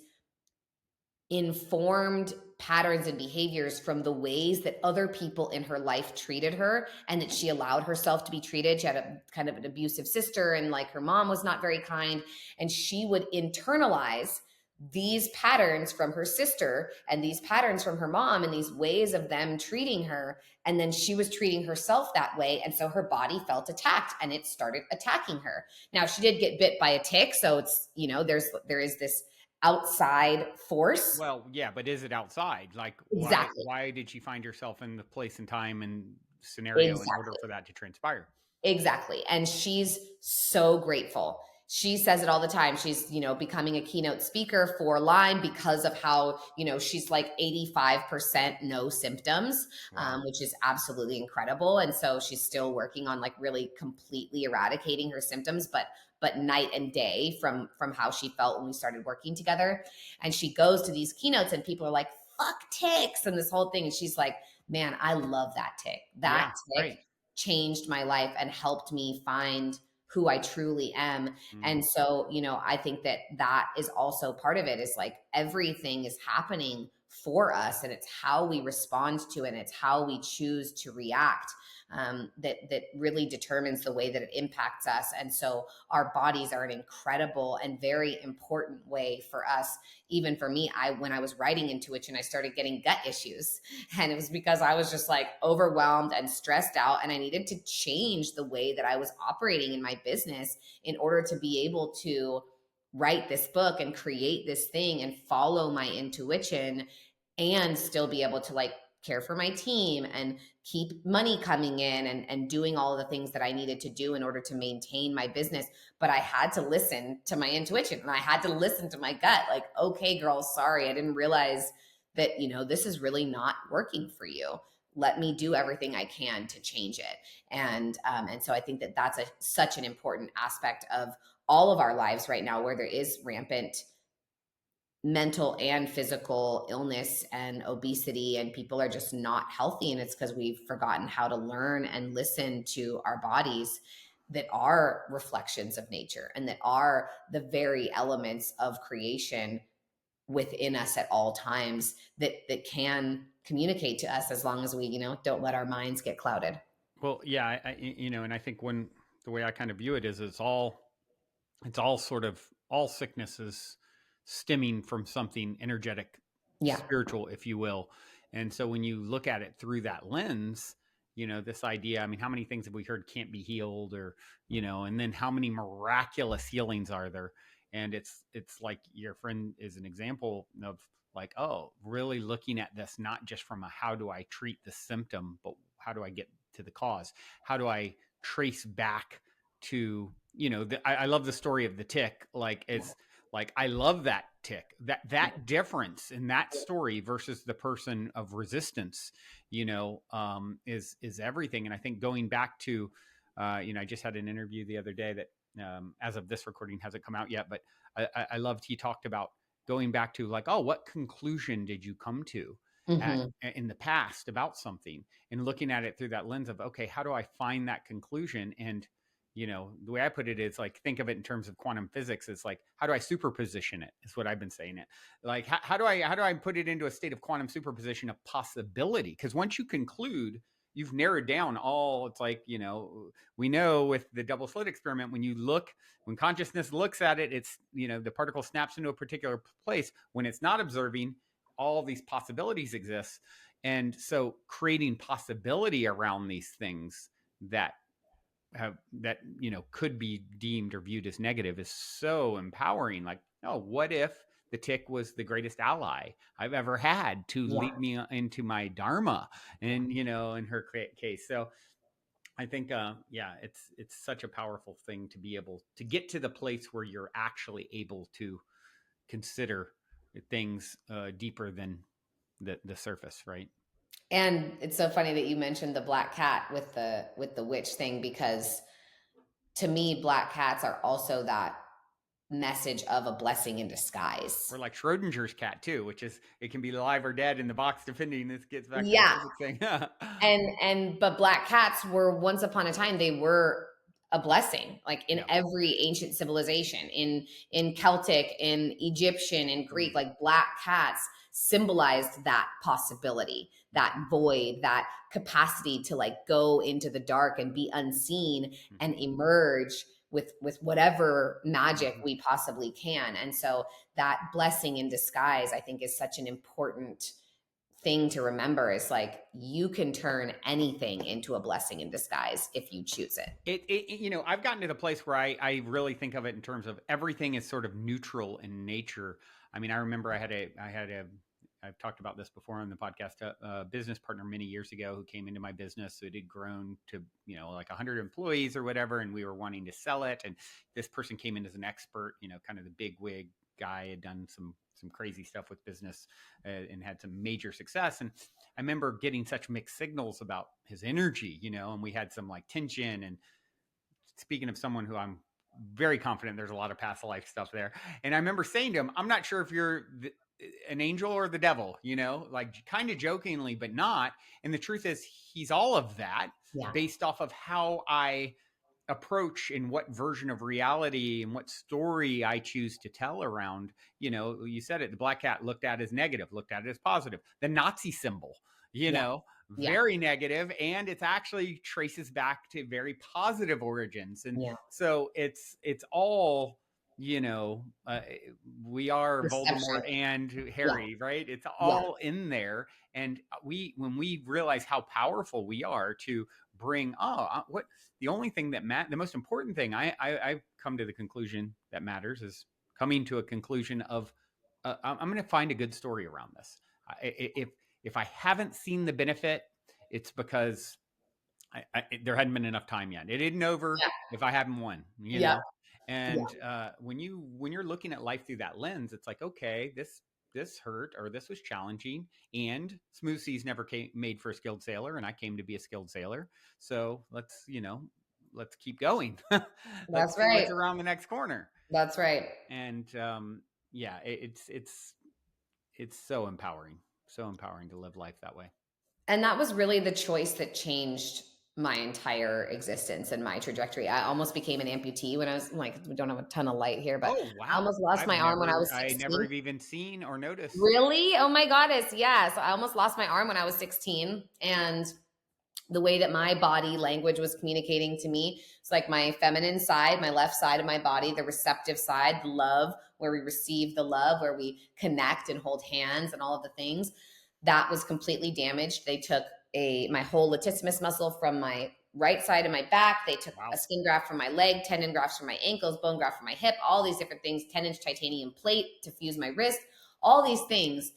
informed patterns and behaviors from the ways that other people in her life treated her, and that she allowed herself to be treated. She had a kind of an abusive sister, and like her mom was not very kind, and she would internalize these patterns from her sister and these patterns from her mom and these ways of them treating her. And then she was treating herself that way. And so her body felt attacked, and it started attacking her. Now, she did get bit by a tick. So it's, there is this outside force. Well, yeah, but is it outside? Like, Exactly. why did she find herself in the place and time and scenario in order Exactly. for that to transpire? Exactly. And she's so grateful. She says it all the time. She's, becoming a keynote speaker for Lyme because of how, she's like 85% no symptoms, Wow. which is absolutely incredible. And so she's still working on like really completely eradicating her symptoms, but night and day from how she felt when we started working together. And she goes to these keynotes, and people are like, fuck ticks, and this whole thing. And she's like, man, I love that tick. That Yeah, tick great. changed my life and helped me find who I truly am. Mm. And so, you know, I think that that is also part of it, is like everything is happening for us, and it's how we respond to it, and it's how we choose to react, that really determines the way that it impacts us. And so our bodies are an incredible and very important way for us. Even for me, when I was writing Intuition, I started getting gut issues, and it was because I was just like overwhelmed and stressed out, and I needed to change the way that I was operating in my business in order to be able to write this book and create this thing and follow my intuition, and still be able to like care for my team and keep money coming in, and doing all of the things that I needed to do in order to maintain my business. But I had to listen to my intuition, and I had to listen to my gut. Like, okay, girl, sorry, I didn't realize that, you know, this is really not working for you. Let me do everything I can to change it. And so I think that that's such an important aspect of all of our lives right now, where there is rampant mental and physical illness and obesity, and people are just not healthy. And it's because we've forgotten how to learn and listen to our bodies, that are reflections of nature and that are the very elements of creation within us at all times, that can communicate to us, as long as we, you know, don't let our minds get clouded. Well, yeah, you know, and I think when the way I kind of view it is it's all sort of all sicknesses stemming from something energetic, Yeah. spiritual, if you will. And so when you look at it through that lens, you know, this idea, I mean, how many things have we heard can't be healed, or, you know, and then how many miraculous healings are there? And it's like your friend is an example of like, oh, really looking at this not just from a how do I treat the symptom, but how do I get to the cause? How do I trace back to, you know, I love the story of the tick. Like, it's like, I love that tick, that difference in that story versus the person of resistance, you know, is everything. And I think going back to, you know, I just had an interview the other day that, as of this recording hasn't come out yet, but I loved, he talked about going back to like, oh, what conclusion did you come to at Hmm. in the past about something, and looking at it through that lens of, okay, how do I find that conclusion? And, you know, the way I put it is like, think of it in terms of quantum physics. It's like, how do I superposition it? Is what I've been saying it. Like, how do I put it into a state of quantum superposition of possibility? Because once you conclude, you've narrowed down all. It's like, you know, we know with the double slit experiment, when consciousness looks at it, it's, you know, the particle snaps into a particular place. When it's not observing, all these possibilities exist. And so creating possibility around these things that that, you know, could be deemed or viewed as negative is so empowering. Like, oh, what if the tick was the greatest ally I've ever had to Yeah. lead me into my dharma? And, you know, in her case. So I think, yeah, it's such a powerful thing to be able to get to the place where you're actually able to consider things deeper than the surface, right? And it's so funny that you mentioned the black cat with the witch thing, because to me, black cats are also that message of a blessing in disguise. Or like Schrodinger's cat too, which is, it can be alive or dead in the box depending. This gets back to the Yeah. physics thing. But black cats were, once upon a time, they were a blessing, like in Yeah. every ancient civilization, in Celtic, in Egyptian, in Greek, like black cats symbolized that possibility, that void, that capacity to like go into the dark and be unseen and emerge with whatever magic Mhm. we possibly can. And so that blessing in disguise, I think, is such an important thing to remember, is like, you can turn anything into a blessing in disguise if you choose it. You know, I've gotten to the place where I really think of it in terms of everything is sort of neutral in nature. I mean, I remember I've talked about this before on the podcast, a business partner many years ago who came into my business. So it had grown to, you know, like 100 employees or whatever, and we were wanting to sell it. And this person came in as an expert, you know, kind of the big wig guy, had done some crazy stuff with business, and had some major success. And I remember getting such mixed signals about his energy, you know, and we had some like tension. And speaking of someone who I'm very confident there's a lot of past life stuff there. And I remember saying to him, I'm not sure if you're an angel or the devil, you know, like kind of jokingly, but not. And the truth is, he's all of that Yeah. based off of how I approach and what version of reality and what story I choose to tell around, you said it, the black cat looked at as negative, looked at it as positive. The Nazi symbol, Yeah. Yeah. very negative, and it's actually traces back to very positive origins. And Yeah. so it's all, we are Perception. Voldemort and Yeah. Harry, right? It's Yeah. all in there. And when we realize how powerful we are to bring, what the only thing that the most important thing I've come to the conclusion that matters is coming to a conclusion of, I'm going to find a good story around this. If I haven't seen the benefit, it's because there hadn't been enough time yet. It isn't over Yeah. if I haven't won, Yeah. And when you're looking at life through that lens, it's like, okay, this hurt, or this was challenging, and smooth seas never made for a skilled sailor, and I came to be a skilled sailor. So let's keep going. Let's That's see right. what's around the next corner. That's right. And it's so empowering to live life that way. And that was really the choice that changed my entire existence and my trajectory. I almost became an amputee when I was like, we don't have a ton of light here, but Oh wow! I almost lost my arm when I was 16. I never have even seen or noticed. Really? Oh my goddess. Yeah. So I almost lost my arm when I was 16. And the way that my body language was communicating to me, it's like my feminine side, my left side of my body, the receptive side, the love, where we receive the love, where we connect and hold hands and all of the things, that was completely damaged. They took my whole latissimus muscle from my right side of my back. They took a skin graft from my leg, tendon grafts from my ankles, bone graft from my hip, all these different things, 10-inch titanium plate to fuse my wrist, all these things.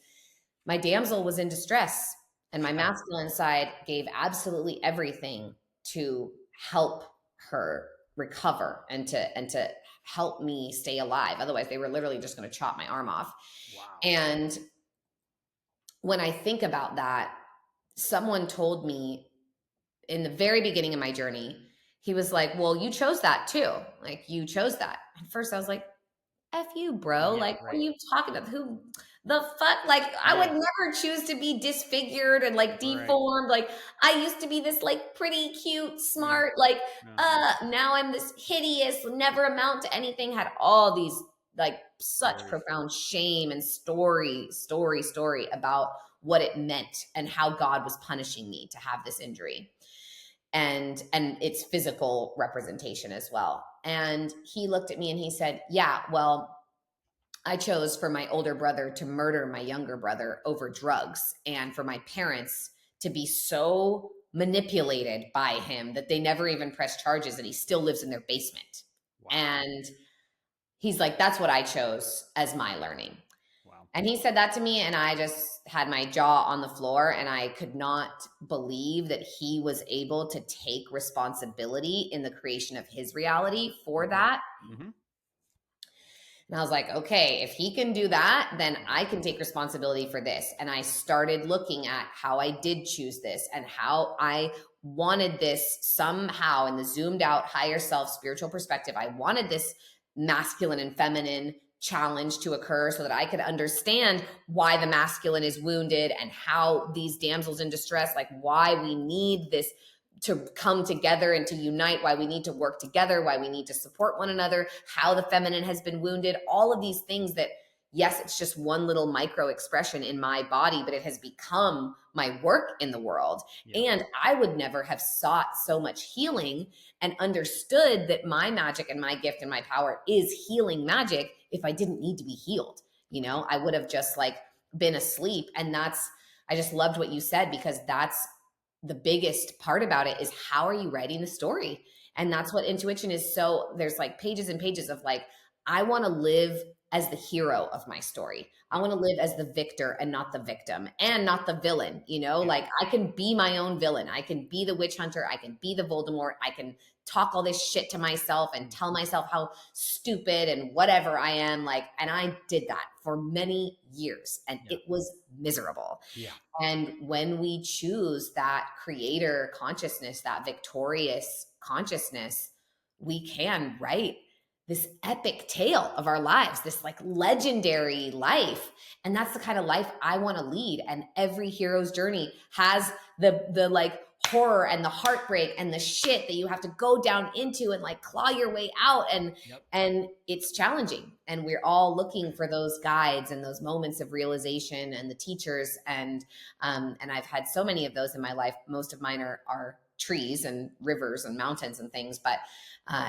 My damsel was in distress, and my masculine side gave absolutely everything to help her recover and to help me stay alive. Otherwise, they were literally just going to chop my arm off. Wow. And when I think about that, someone told me in the very beginning of my journey, he was like, well, you chose that too. Like, you chose that. At first I was like, F you, bro. Yeah, like, right. What are you talking about? Who the fuck? Like, I would never choose to be disfigured and like deformed. Right. Like, I used to be this like pretty cute, smart, now I'm this hideous, never amount to anything, had all these like such profound shame and story about what it meant and how God was punishing me to have this injury. And its physical representation as well. And he looked at me and he said, yeah, well, I chose for my older brother to murder my younger brother over drugs, and for my parents to be so manipulated by him that they never even pressed charges, and he still lives in their basement. Wow. And he's like, that's what I chose as my learning. Wow. And he said that to me, and I just had my jaw on the floor, and I could not believe that he was able to take responsibility in the creation of his reality for that. Mm-hmm. And I was like, okay, if he can do that, then I can take responsibility for this. And I started looking at how I did choose this and how I wanted this somehow in the zoomed out higher self spiritual perspective. I wanted this masculine and feminine challenge to occur so that I could understand why the masculine is wounded and how these damsels in distress, like why we need this to come together and to unite, why we need to work together, why we need to support one another, how the feminine has been wounded, all of these things that, yes, it's just one little micro expression in my body, but it has become my work in the world. Yeah. And I would never have sought so much healing and understood that my magic and my gift and my power is healing magic if I didn't need to be healed. I would have just like been asleep. And I just loved what you said, because that's the biggest part about it, is how are you writing the story? And that's what Intuwitchin is. So there's like pages and pages of like, I want to live as the hero of my story. I want to live as the victor and not the victim and not the villain. Like I can be my own villain. I can be the witch hunter. I can be the Voldemort. I can talk all this shit to myself and tell myself how stupid and whatever I am. And I did that for many years, and it was miserable. Yeah. And when we choose that creator consciousness, that victorious consciousness, we can write this epic tale of our lives, this like legendary life. And that's the kind of life I want to lead. And every hero's journey has the like horror and the heartbreak and the shit that you have to go down into and like claw your way out. Yep. And it's challenging. And we're all looking for those guides and those moments of realization and the teachers. And I've had so many of those in my life. Most of mine are trees and rivers and mountains and things, but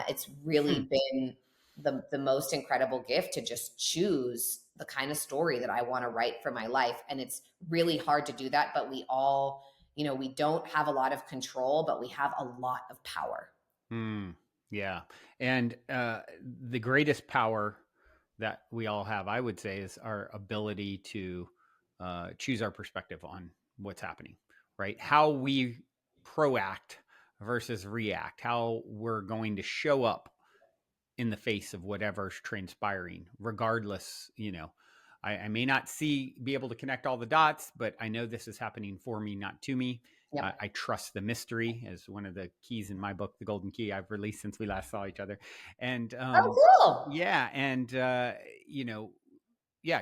it's really been the most incredible gift to just choose the kind of story that I want to write for my life. And it's really hard to do that, but we all, we don't have a lot of control, but we have a lot of power. Yeah. And the greatest power that we all have, I would say, is our ability to choose our perspective on what's happening, right? How we proact versus react, how we're going to show up in the face of whatever's transpiring, regardless. I may not be able to connect all the dots, but I know this is happening for me, not to me. Yep. I trust the mystery as one of the keys in my book, The Golden Key, I've released since we last saw each other. And cool. Yeah. And,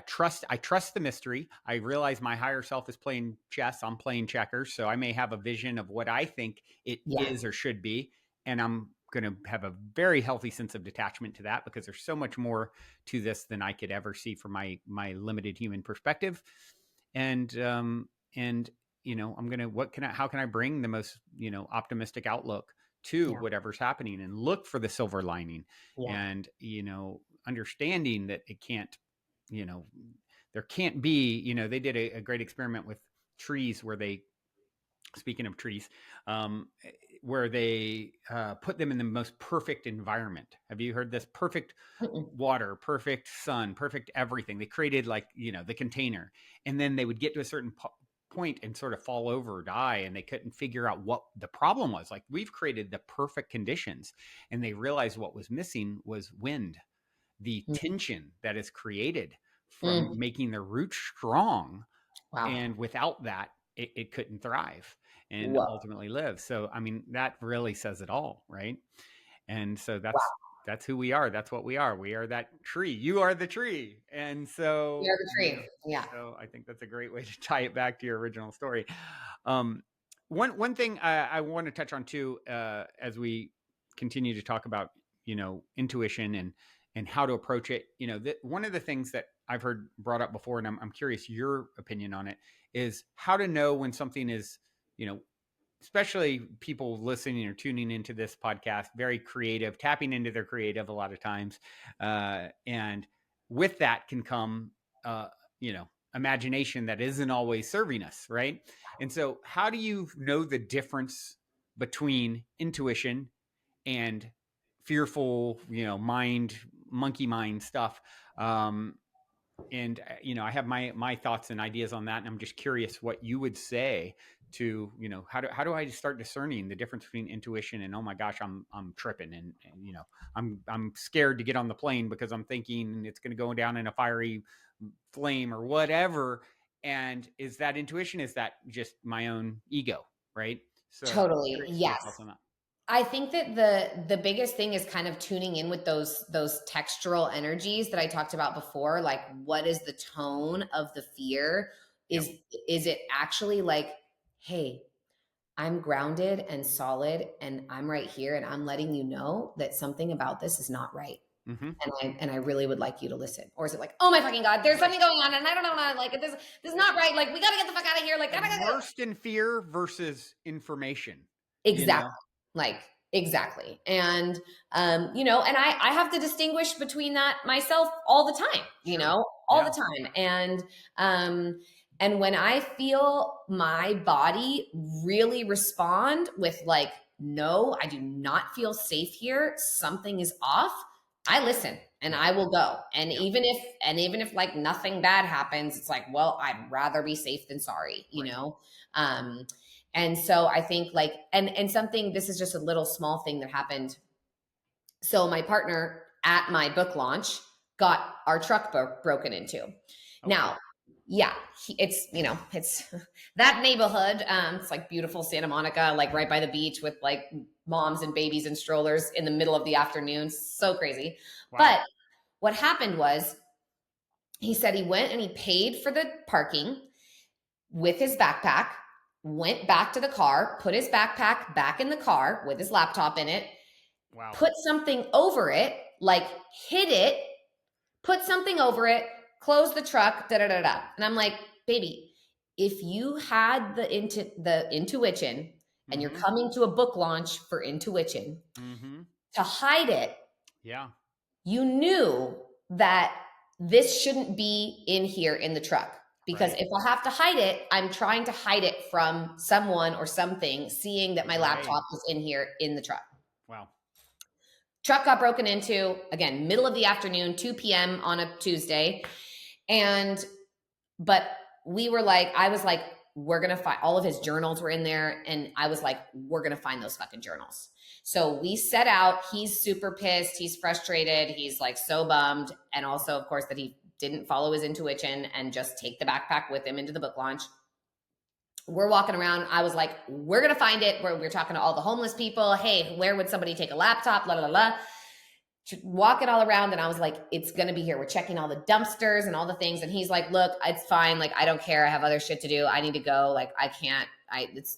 trust. I trust the mystery. I realize my higher self is playing chess. I'm playing checkers. So I may have a vision of what I think it is or should be. And I'm going to have a very healthy sense of detachment to that, because there's so much more to this than I could ever see from my limited human perspective. And I'm going to, how can I bring the most, optimistic outlook to whatever's happening, and look for the silver lining, and, understanding that it can't, there can't be, they did a great experiment with trees where they, speaking of trees, where they put them in the most perfect environment. Have you heard this? Perfect water, perfect sun, perfect everything. They created the container, and then they would get to a certain point and sort of fall over or die, and they couldn't figure out what the problem was. Like, we've created the perfect conditions, and they realized what was missing was wind, the tension that is created from making the roots strong. Wow. And without that, it couldn't thrive and ultimately live. So, I mean, that really says it all, right? And so that's who we are. That's what we are. We are that tree. You are the tree. And so you're the tree. So I think that's a great way to tie it back to your original story. One thing I want to touch on too, as we continue to talk about, intuition and how to approach it. One of the things that I've heard brought up before, and I'm curious your opinion on it, is how to know when something is, especially people listening or tuning into this podcast, very creative, tapping into their creative a lot of times. And with that can come, imagination that isn't always serving us, right? And so how do you know the difference between intuition and fearful, monkey mind stuff? And I have my thoughts and ideas on that, and I'm just curious what you would say to, how do I start discerning the difference between intuition and, oh my gosh, I'm tripping, and I'm scared to get on the plane because I'm thinking it's going to go down in a fiery flame or whatever. And is that intuition? Is that just my own ego? Right. So totally. Yes. I think that the biggest thing is kind of tuning in with those textural energies that I talked about before. Like, what is the tone of the fear? Is it actually like, hey, I'm grounded and solid, and I'm right here, and I'm letting you know that something about this is not right. And I really would like you to listen. Or is it like, oh my fucking God, there's something going on, and I don't know, like, this is not right. Like, we got to get the fuck out of here. Like, immersed in fear versus information. Exactly. Exactly. And, and I have to distinguish between that myself all the time, all the time. And when I feel my body really respond with like, no, I do not feel safe here, something is off, I listen and I will go. And even if like nothing bad happens, it's like, well, I'd rather be safe than sorry, you know? And so I think like, and something, this is just a little small thing that happened. So my partner at my book launch got our truck broken into. Now, it's that neighborhood. It's like beautiful Santa Monica, like right by the beach with like moms and babies and strollers in the middle of the afternoon. So crazy. Wow. But what happened was, he said he went and he paid for the parking with his backpack. went back to the car, put his backpack back in the car with his laptop in it, Wow. put something over it, like hid it, put something over it, close the truck, da da da da. And I'm like, baby, if you had the Intuwitchin and you're Mm-hmm. coming to a book launch for Intuwitchin, Mm-hmm. to hide it, Yeah. you knew that this shouldn't be in here in the truck. Because Right. if I have to hide it, I'm trying to hide it from someone or something seeing that my Right. laptop is in here in the truck. Wow. Truck got broken into, again, middle of the afternoon, 2 p.m. on a Tuesday. But we were like, I was like, we're going to find, all of his journals were in there. And I was like, we're going to find those fucking journals. So we set out. He's super pissed. He's frustrated. He's like so bummed. And also, of course, that he didn't follow his intuition and just take the backpack with him into the book launch. We're walking around. I was like, we're going to find it. We're talking to all the homeless people. Hey, where would somebody take a laptop? La, la, la. Walking all around, and I was like, it's going to be here. We're checking all the dumpsters and all the things. And he's like, look, it's fine. Like, I don't care. I have other shit to do. I need to go. Like, I can't,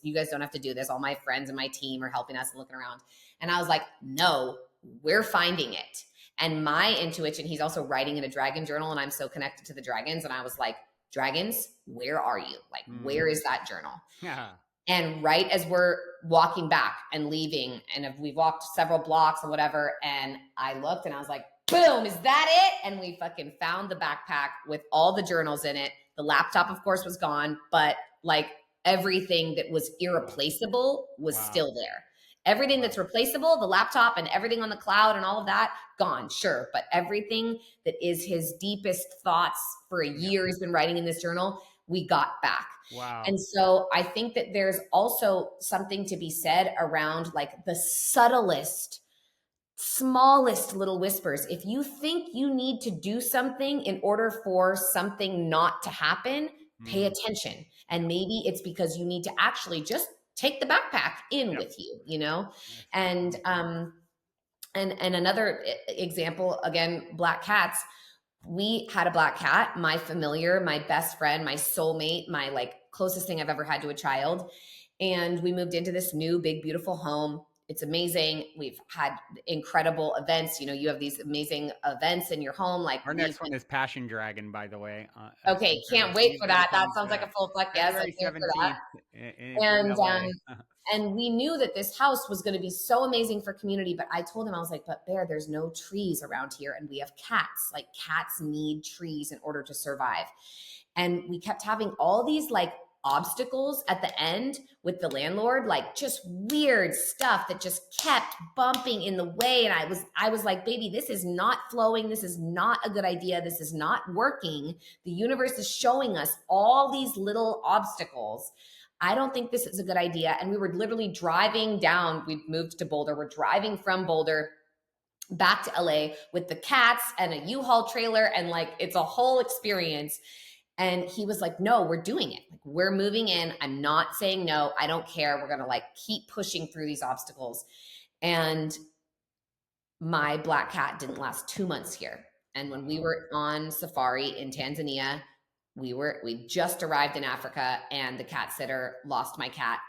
you guys don't have to do this. All my friends and my team are helping us and looking around. And I was like, no, we're finding it. And my intuition, he's also writing in a dragon journal, and I'm so connected to the dragons. And I was like, dragons, where are you? Like, where is that journal? Yeah. And right as we're walking back and leaving, and we've walked several blocks and whatever, and I looked and I was like, boom, is that it? And we fucking found the backpack with all the journals in it. The laptop, of course, was gone, but like everything that was irreplaceable was still there. Everything that's replaceable, the laptop and everything on the cloud and all of that, gone, sure. But everything that is his deepest thoughts for a year he's been writing in this journal, we got back. Wow. And so I think that there's also something to be said around like the subtlest, smallest little whispers. If you think you need to do something in order for something not to happen, pay attention. And maybe it's because you need to actually just take the backpack in with you, you know? And another example, again, black cats. We had a black cat, my familiar, my best friend, my soulmate, my like closest thing I've ever had to a child. And we moved into this new, big, beautiful home. It's amazing. We've had incredible events. You know, you have these amazing events in your home. Like Our next one is Passion Dragon, by the way. Okay, can't wait for that. That sounds like a full fuck yes. February 17th. And we knew that this house was going to be so amazing for community. But I told him, I was like, but Bear, there's no trees around here. And we have cats. Like cats need trees in order to survive. And we kept having all these like obstacles at the end with the landlord, like just weird stuff that just kept bumping in the way. And I was like, baby, this is not flowing. This is not a good idea. This is not working. The universe is showing us all these little obstacles. I don't think this is a good idea. And we were literally driving down. We moved to Boulder. We're driving from Boulder back to LA with the cats and a U-Haul trailer. And like, it's a whole experience. And he was like, no, we're doing it. Like, we're moving in. I'm not saying no. I don't care. We're going to like keep pushing through these obstacles. And my black cat didn't last 2 months here. And when we were on safari in Tanzania, we just arrived in Africa, and the cat sitter lost my cat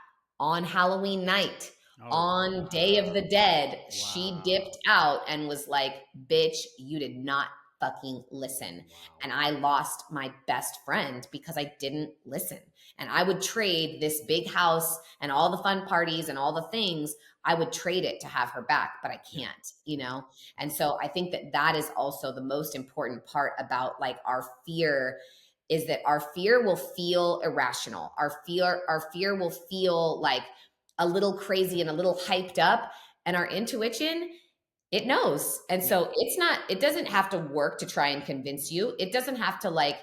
on Halloween night. On Day of the Dead, she dipped out and was like, bitch, you did not fucking listen. And I lost my best friend because I didn't listen. And I would trade this big house and all the fun parties and all the things, I would trade it to have her back, but I can't, you know? And so I think that that is also the most important part about like our fear, is that our fear will feel irrational. Our fear will feel like a little crazy and a little hyped up, and our intuition, it knows. And so it doesn't have to work to try and convince you. It doesn't have to like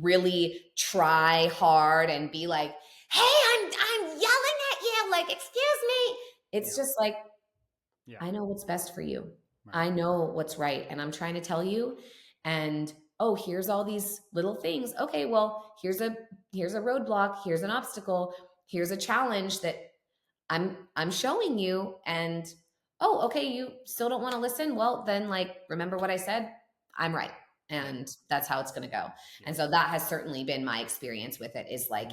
really try hard and be like, hey, I'm yelling at you, like, excuse me. It's just like, I know what's best for you. I know what's right. And I'm trying to tell you. And oh, here's all these little things. Okay, well, here's a roadblock, here's an obstacle, here's a challenge that I'm showing you. And oh, okay, you still don't want to listen? Well, then like, remember what I said? I'm right. And that's how it's going to go. And so that has certainly been my experience with it, is like,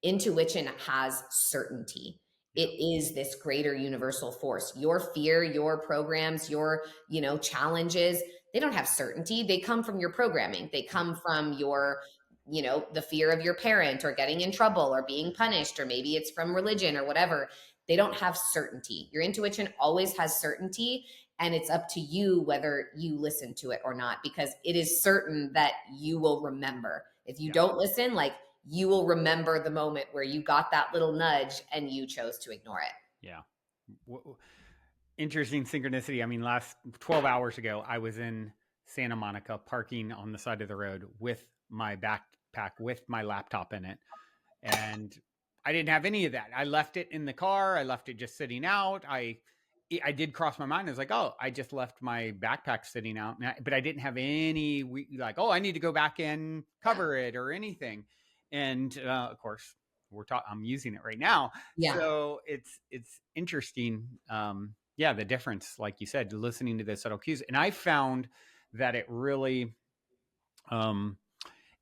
Intuition has certainty. Yeah. It is this greater universal force. Your fear, your programs, your, challenges, they don't have certainty. They come from your programming. They Yeah. come from your, the fear of your parent or getting in trouble or being punished, or maybe it's from religion or whatever. They don't have certainty. Your intuition always has certainty, and it's up to you whether you listen to it or not, because it is certain that you will remember. If you Yeah. don't listen, like, you will remember the moment where you got that little nudge and you chose to ignore it. Yeah. Interesting synchronicity. I mean, last 12 hours ago, I was in Santa Monica parking on the side of the road with my backpack with my laptop in it. And I didn't have any of that. I left it in the car. I left it just sitting out. I did cross my mind. I was like, oh, I just left my backpack sitting out, but I didn't have any like, oh, I need to go back and cover it or anything. And of course, I'm using it right now, Yeah. so it's interesting. Yeah, the difference, like you said, listening to the subtle cues, and I found that it really, um,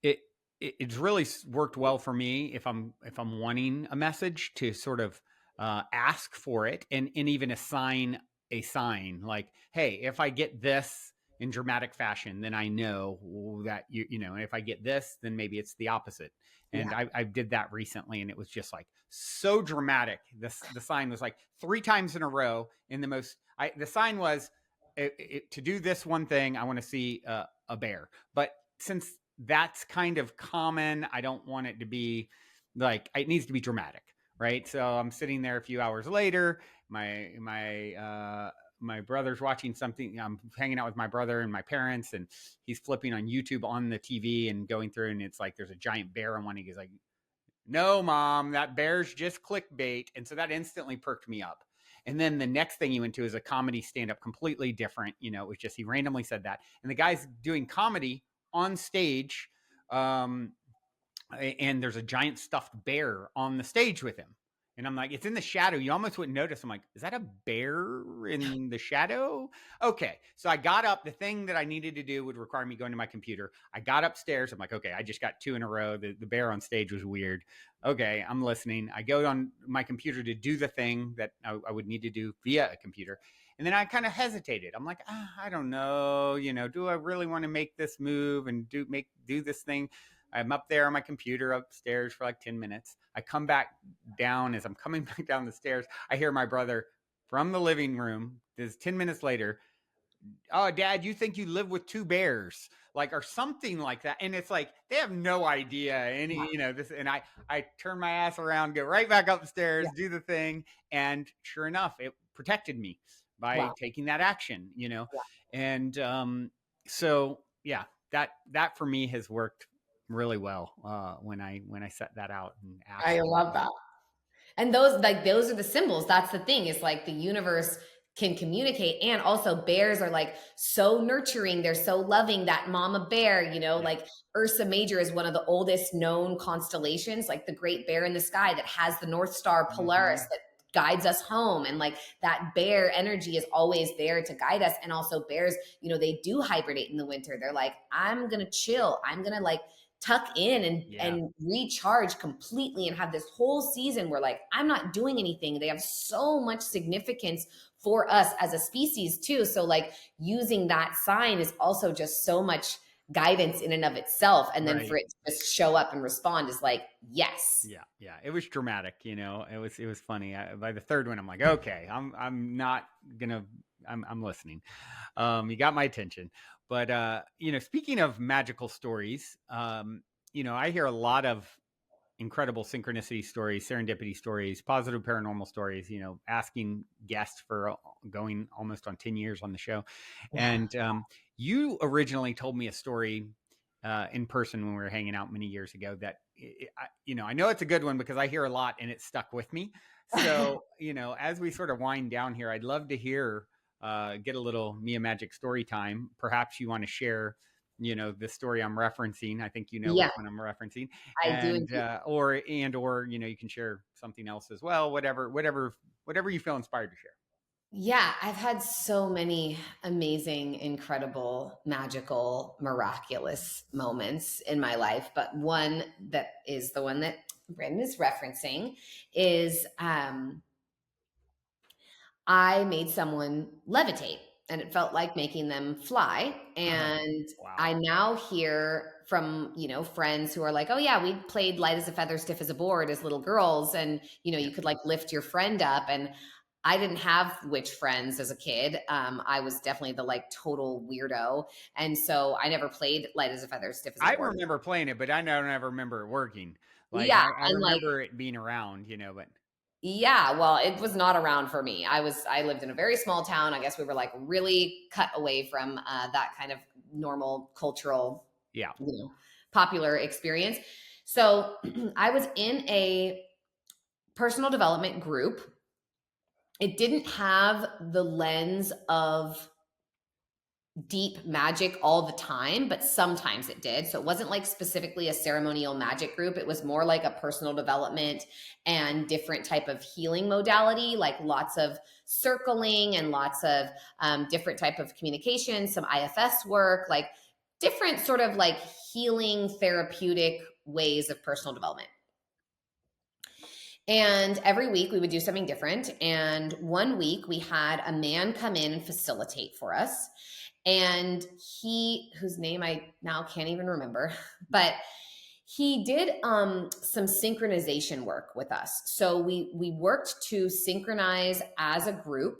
it it's really worked well for me if I'm wanting a message to sort of ask for it, and even assign a sign like, hey, if I get this in dramatic fashion, then I know that if I get this, then maybe it's the opposite. And Yeah. I did that recently, and it was just like so dramatic. The sign was like 3 times in a row. In the sign was, to do this one thing, I want to see a bear. But since that's kind of common, I don't want it to be like, it needs to be dramatic, right? So I'm sitting there a few hours later. My brother's watching something. I'm hanging out with my brother and my parents, and he's flipping on YouTube on the TV and going through, and it's like there's a giant bear on one. He's like, no, mom, that bear's just clickbait. And so that instantly perked me up. And then the next thing he went to is a comedy stand-up, completely different. It was just, he randomly said that. And the guy's doing comedy on stage. And there's a giant stuffed bear on the stage with him. And I'm like, it's in the shadow. You almost wouldn't notice. I'm like, is that a bear in the shadow? Okay. So I got up. The thing that I needed to do would require me going to my computer. I got upstairs. I'm like, okay, I just got 2 in a row. The bear on stage was weird. Okay, I'm listening. I go on my computer to do the thing that I would need to do via a computer. And then I kind of hesitated. I'm like, I don't know. Do I really want to make this move and do this thing? I'm up there on my computer upstairs for like 10 minutes. I come back down. As I'm coming back down the stairs, I hear my brother from the living room. This is 10 minutes later. Oh, Dad, you think you live with 2 bears, like, or something like that. And it's like, they have no idea any, this. And I turn my ass around, go right back upstairs, Yeah. do the thing. And sure enough, it protected me by Wow. taking that action. Yeah. And so yeah, that for me has worked really well when I set that out and asked. I love that. And those are the symbols. That's the thing. Is like the universe can communicate, and also bears are like so nurturing. They're so loving. That mama bear, Yeah. like Ursa Major is one of the oldest known constellations, like the Great Bear in the sky that has the North Star Polaris that guides us home. And like that bear energy is always there to guide us. And also bears, they do hibernate in the winter. They're like, I'm gonna chill. I'm gonna like tuck in and recharge completely and have this whole season where like I'm not doing anything. They have so much significance for us as a species too. So like using that sign is also just so much guidance in and of itself. And then for it to just show up and respond is like, yes. Yeah. It was dramatic, it was funny. By the third one, I'm like, okay, I'm not gonna, I'm listening. You got my attention. But speaking of magical stories, I hear a lot of incredible synchronicity stories, serendipity stories, positive paranormal stories, asking guests for going almost on 10 years on the show. Yeah. And you originally told me a story in person when we were hanging out many years ago that, I know it's a good one because I hear a lot and it stuck with me. So, as we sort of wind down here, I'd love to hear, get a little Mia Magik story time. Perhaps you want to share, the story I'm referencing. I think which Yeah, one I'm referencing, I do. and or you can share something else as well. Whatever you feel inspired to share. Yeah, I've had so many amazing, incredible, magical, miraculous moments in my life. But one that is the one that Brandon is referencing is I made someone levitate and it felt like making them fly. And Wow. I now hear from, friends who are like, oh yeah, we played light as a feather, stiff as a board as little girls. And, Yeah. you could like lift your friend up. And I didn't have witch friends as a kid. I was definitely the like total weirdo. And so I never played light as a feather, stiff as a I board. remember playing it, but I don't ever remember it working. Like Yeah. I And like, remember it being around, but yeah, well, it was not around for me. I lived in a very small town. I guess we were like really cut away from that kind of normal cultural, yeah. popular experience. So I was in a personal development group. It didn't have the lens of deep magic all the time, but sometimes it did. So it wasn't like specifically a ceremonial magic group. It was more like a personal development and different type of healing modality, like lots of circling and lots of different type of communication, some IFS work, like different sort of like healing therapeutic ways of personal development. And every week we would do something different. And one week we had a man come in and facilitate for us. And he, whose name I now can't even remember, but he did some synchronization work with us. So we worked to synchronize as a group,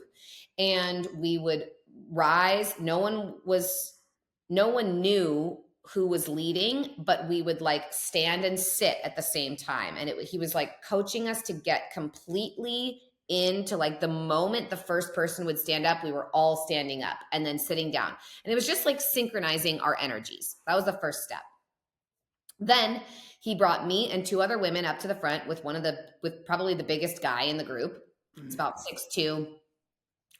and we would rise. No one knew who was leading, but we would like stand and sit at the same time. And he was like coaching us to get completely into like the moment the first person would stand up, we were all standing up and then sitting down. And it was just like synchronizing our energies. That was the first step. Then he brought me and two other women up to the front with with probably the biggest guy in the group. It's about 6'2",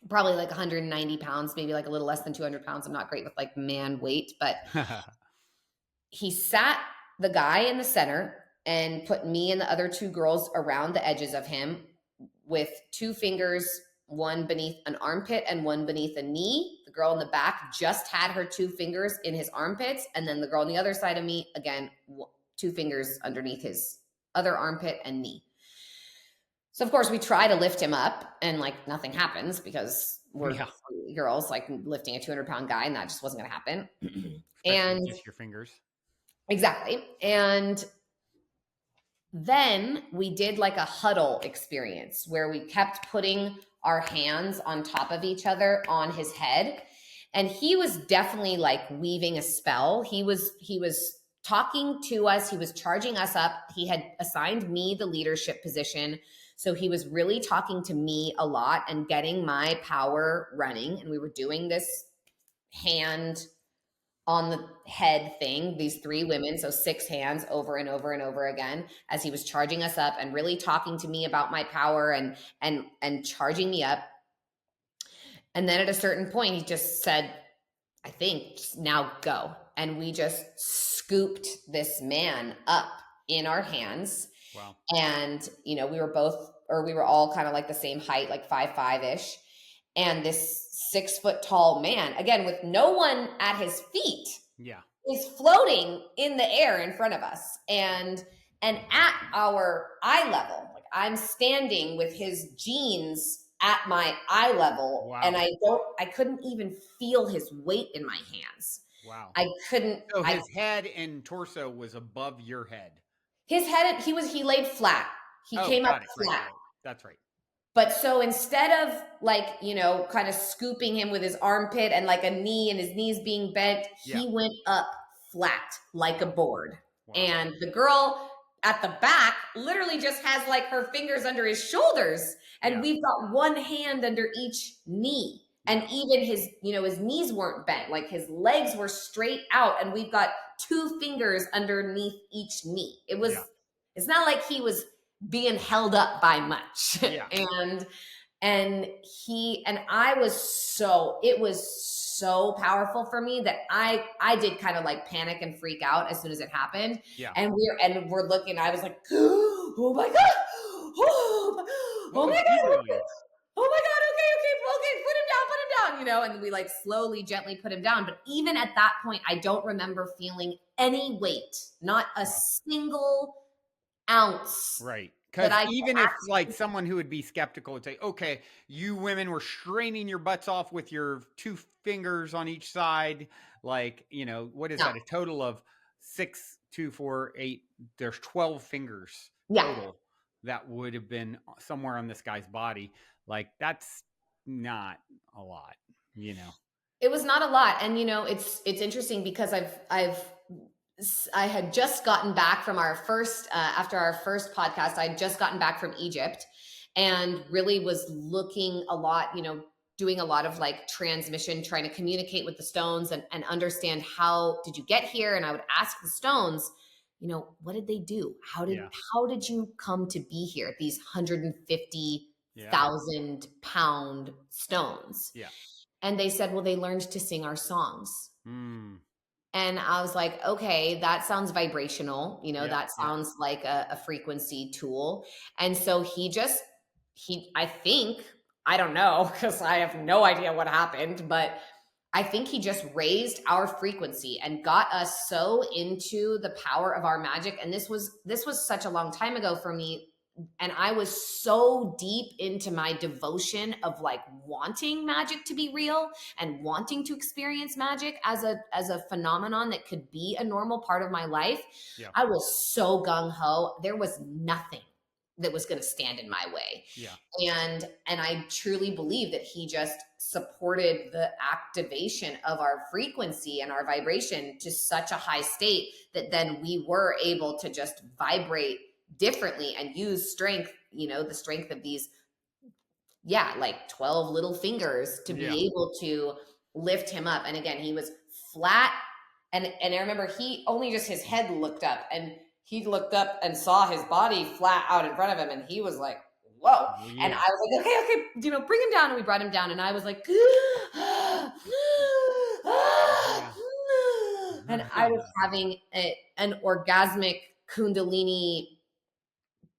probably like 190 pounds, maybe like a little less than 200 pounds. I'm not great with like man weight, but he sat the guy in the center and put me and the other two girls around the edges of him with two fingers, one beneath an armpit and one beneath a knee. The girl in the back just had her two fingers in his armpits. And then the girl on the other side of me, again, two fingers underneath his other armpit and knee. So of course we try to lift him up and like nothing happens because we're girls, like lifting a 200-pound guy, and that just wasn't going to happen. And just your fingers. Exactly. And then we did like a huddle experience where we kept putting our hands on top of each other on his head. And he was definitely like weaving a spell. He was talking to us. He was charging us up. He had assigned me the leadership position. So he was really talking to me a lot and getting my power running. And we were doing this hand on the head thing, these three women, so 6 hands over and over and over again, as he was charging us up and really talking to me about my power and charging me up. And then at a certain point, he just said, I think, now go. And we just scooped this man up in our hands. Wow. And, we were all kind of like the same height, like 5'5"-ish. And this 6-foot tall man, again, with no one at his feet, is floating in the air in front of us. And at our eye level, like I'm standing with his jeans at my eye level. Wow. And I couldn't even feel his weight in my hands. Wow. I couldn't. So his head and torso was above your head. His head, he laid flat. He came up flat. Right. That's right. But so instead of like, kind of scooping him with his armpit and like a knee and his knees being bent, he went up flat like a board. Wow. And the girl at the back literally just has like her fingers under his shoulders. And we've got one hand under each knee. And even his knees weren't bent, like his legs were straight out. And we've got 2 fingers underneath each knee. It's not like he was being held up by much. And it was so powerful for me that I did kind of like panic and freak out as soon as it happened. And we're looking, I was like, oh my God. Oh my God. Okay. down, and we like slowly, gently put him down. But even at that point, I don't remember feeling any weight, not a single ounce. Right. That Because I even if like someone who would be skeptical would say, okay, you women were straining your butts off with your 2 fingers on each side. Like, what is no, that? A total of 6, 2, 4, 8. There's 12 fingers yeah. total that would have been somewhere on this guy's body. Like, that's not a lot, It was not a lot. And it's interesting because I had just gotten back from our first, after our first podcast, I had just gotten back from Egypt and really was looking a lot, doing a lot of like transmission, trying to communicate with the stones and understand how did you get here? And I would ask the stones, what did they do? How did you come to be here? These 150,000 pound stones. Yeah. And they said, well, they learned to sing our songs. Mm. And I was like, okay, that sounds vibrational. That sounds like a frequency tool. And so I think, I don't know, because I have no idea what happened, but I think he just raised our frequency and got us so into the power of our magic. And this was such a long time ago for me. And I was so deep into my devotion of like wanting magic to be real and wanting to experience magic as a phenomenon that could be a normal part of my life. Yeah. I was so gung-ho. There was nothing that was going to stand in my way. Yeah. And I truly believe that he just supported the activation of our frequency and our vibration to such a high state that then we were able to just vibrate differently and use strength, the strength of these, like 12 little fingers to be able to lift him up. And again, he was flat. And I remember his head looked up and he looked up and saw his body flat out in front of him. And he was like, whoa. Yeah. And I was like, okay, bring him down. And we brought him down. And I was like, and I was having an orgasmic Kundalini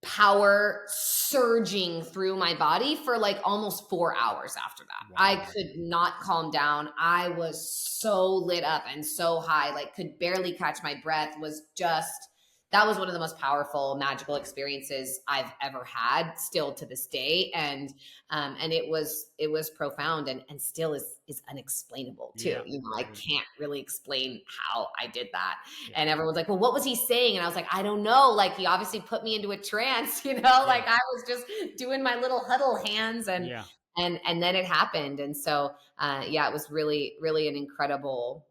power surging through my body for like almost 4 hours after that. Wow. I could not calm down. I was so lit up and so high, like could barely catch my breath. That was one of the most powerful magical experiences I've ever had, still to this day. And it was profound and still is unexplainable too. Yeah. I can't really explain how I did that. Yeah. And everyone's like, well, what was he saying? And I was like, I don't know. Like he obviously put me into a trance, like I was just doing my little huddle hands and then it happened. And so, it was really, really an incredible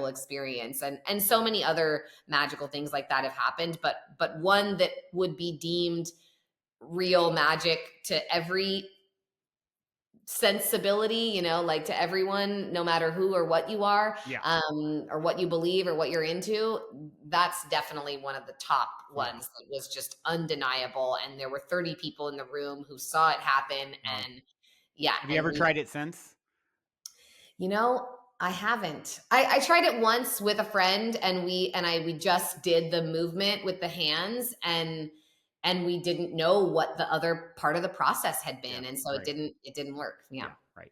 experience. And so many other magical things like that have happened, but one that would be deemed real magic to every sensibility, like to everyone, no matter who or what you are, or what you believe or what you're into, that's definitely one of the top ones that was just undeniable. And there were 30 people in the room who saw it happen. And have you ever tried it since? I haven't. I tried it once with a friend and we just did the movement with the hands and we didn't know what the other part of the process had been. And so it didn't work. Yeah. Right.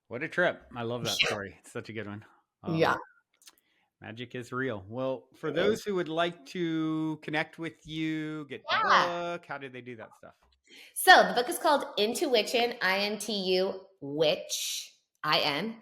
What a trip. I love that story. It's such a good one. Magic is real. Well, for those who would like to connect with you, get the book, how do they do that stuff? So the book is called Intuwitchin, INTU, Witch. IN.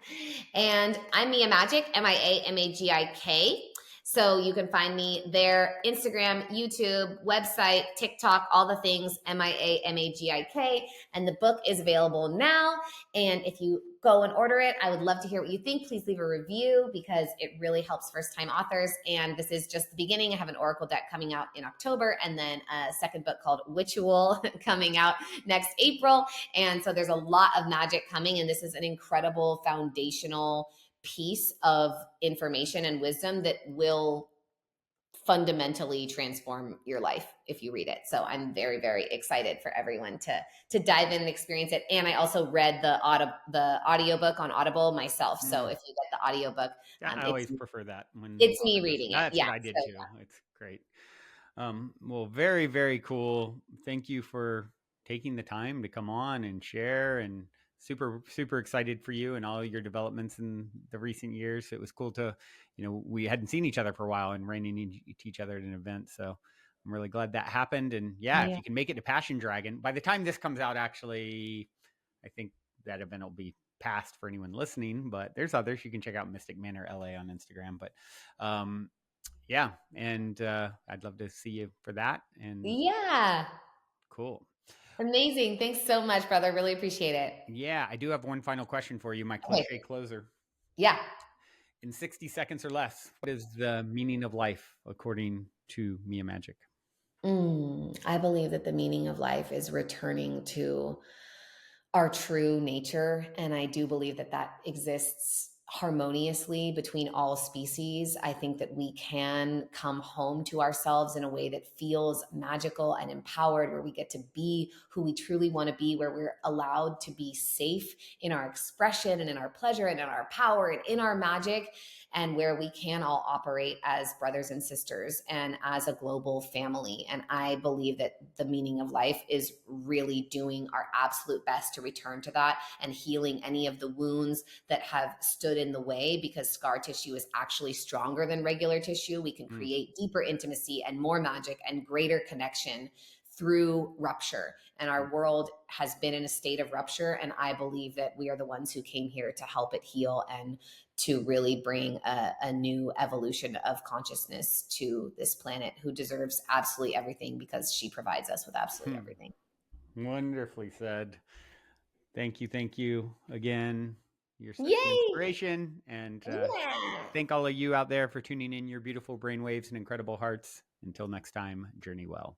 And I'm Mia Magik, MIAMAGIK. So you can find me there, Instagram, YouTube, website, TikTok, all the things, MIAMAGIK. And the book is available now. And if you go and order it, I would love to hear what you think. Please leave a review because it really helps first-time authors. And this is just the beginning. I have an oracle deck coming out in October and then a second book called Witchual coming out next April. And so there's a lot of magic coming. And this is an incredible foundational piece of information and wisdom that will fundamentally transform your life if you read it. So I'm very, very excited for everyone to dive in and experience it. And I also read the audiobook on Audible myself. So if you get the audiobook, I always prefer that when it's me reading it. That's what I did too. It's great. Well, very, very cool. Thank you for taking the time to come on and share and super, super excited for you and all your developments in the recent years. It was cool to, we hadn't seen each other for a while and ran into each other at an event. So I'm really glad that happened. And yeah, if you can make it to Passion Dragon, by the time this comes out, actually, I think that event will be past for anyone listening, but there's others. You can check out Mystic Manor LA on Instagram. But yeah, and I'd love to see you for that. And yeah, cool. Amazing. Thanks so much, brother. Really appreciate it. Yeah, I do have one final question for you, my cliche closer. Yeah. In 60 seconds or less, what is the meaning of life according to Mia Magik? I believe that the meaning of life is returning to our true nature. And I do believe that that exists harmoniously between all species. I think that we can come home to ourselves in a way that feels magical and empowered, where we get to be who we truly want to be, where we're allowed to be safe in our expression and in our pleasure and in our power and in our magic, and where we can all operate as brothers and sisters and as a global family. And I believe that the meaning of life is really doing our absolute best to return to that and healing any of the wounds that have stood in the way, because scar tissue is actually stronger than regular tissue. We can create deeper intimacy and more magic and greater connection through rupture. And our world has been in a state of rupture. And I believe that we are the ones who came here to help it heal and to really bring a new evolution of consciousness to this planet, who deserves absolutely everything, because she provides us with absolutely everything. Wonderfully said. Thank you again. You're such Yay! an inspiration. And thank all of you out there for tuning in your beautiful brainwaves and incredible hearts. Until next time, journey well.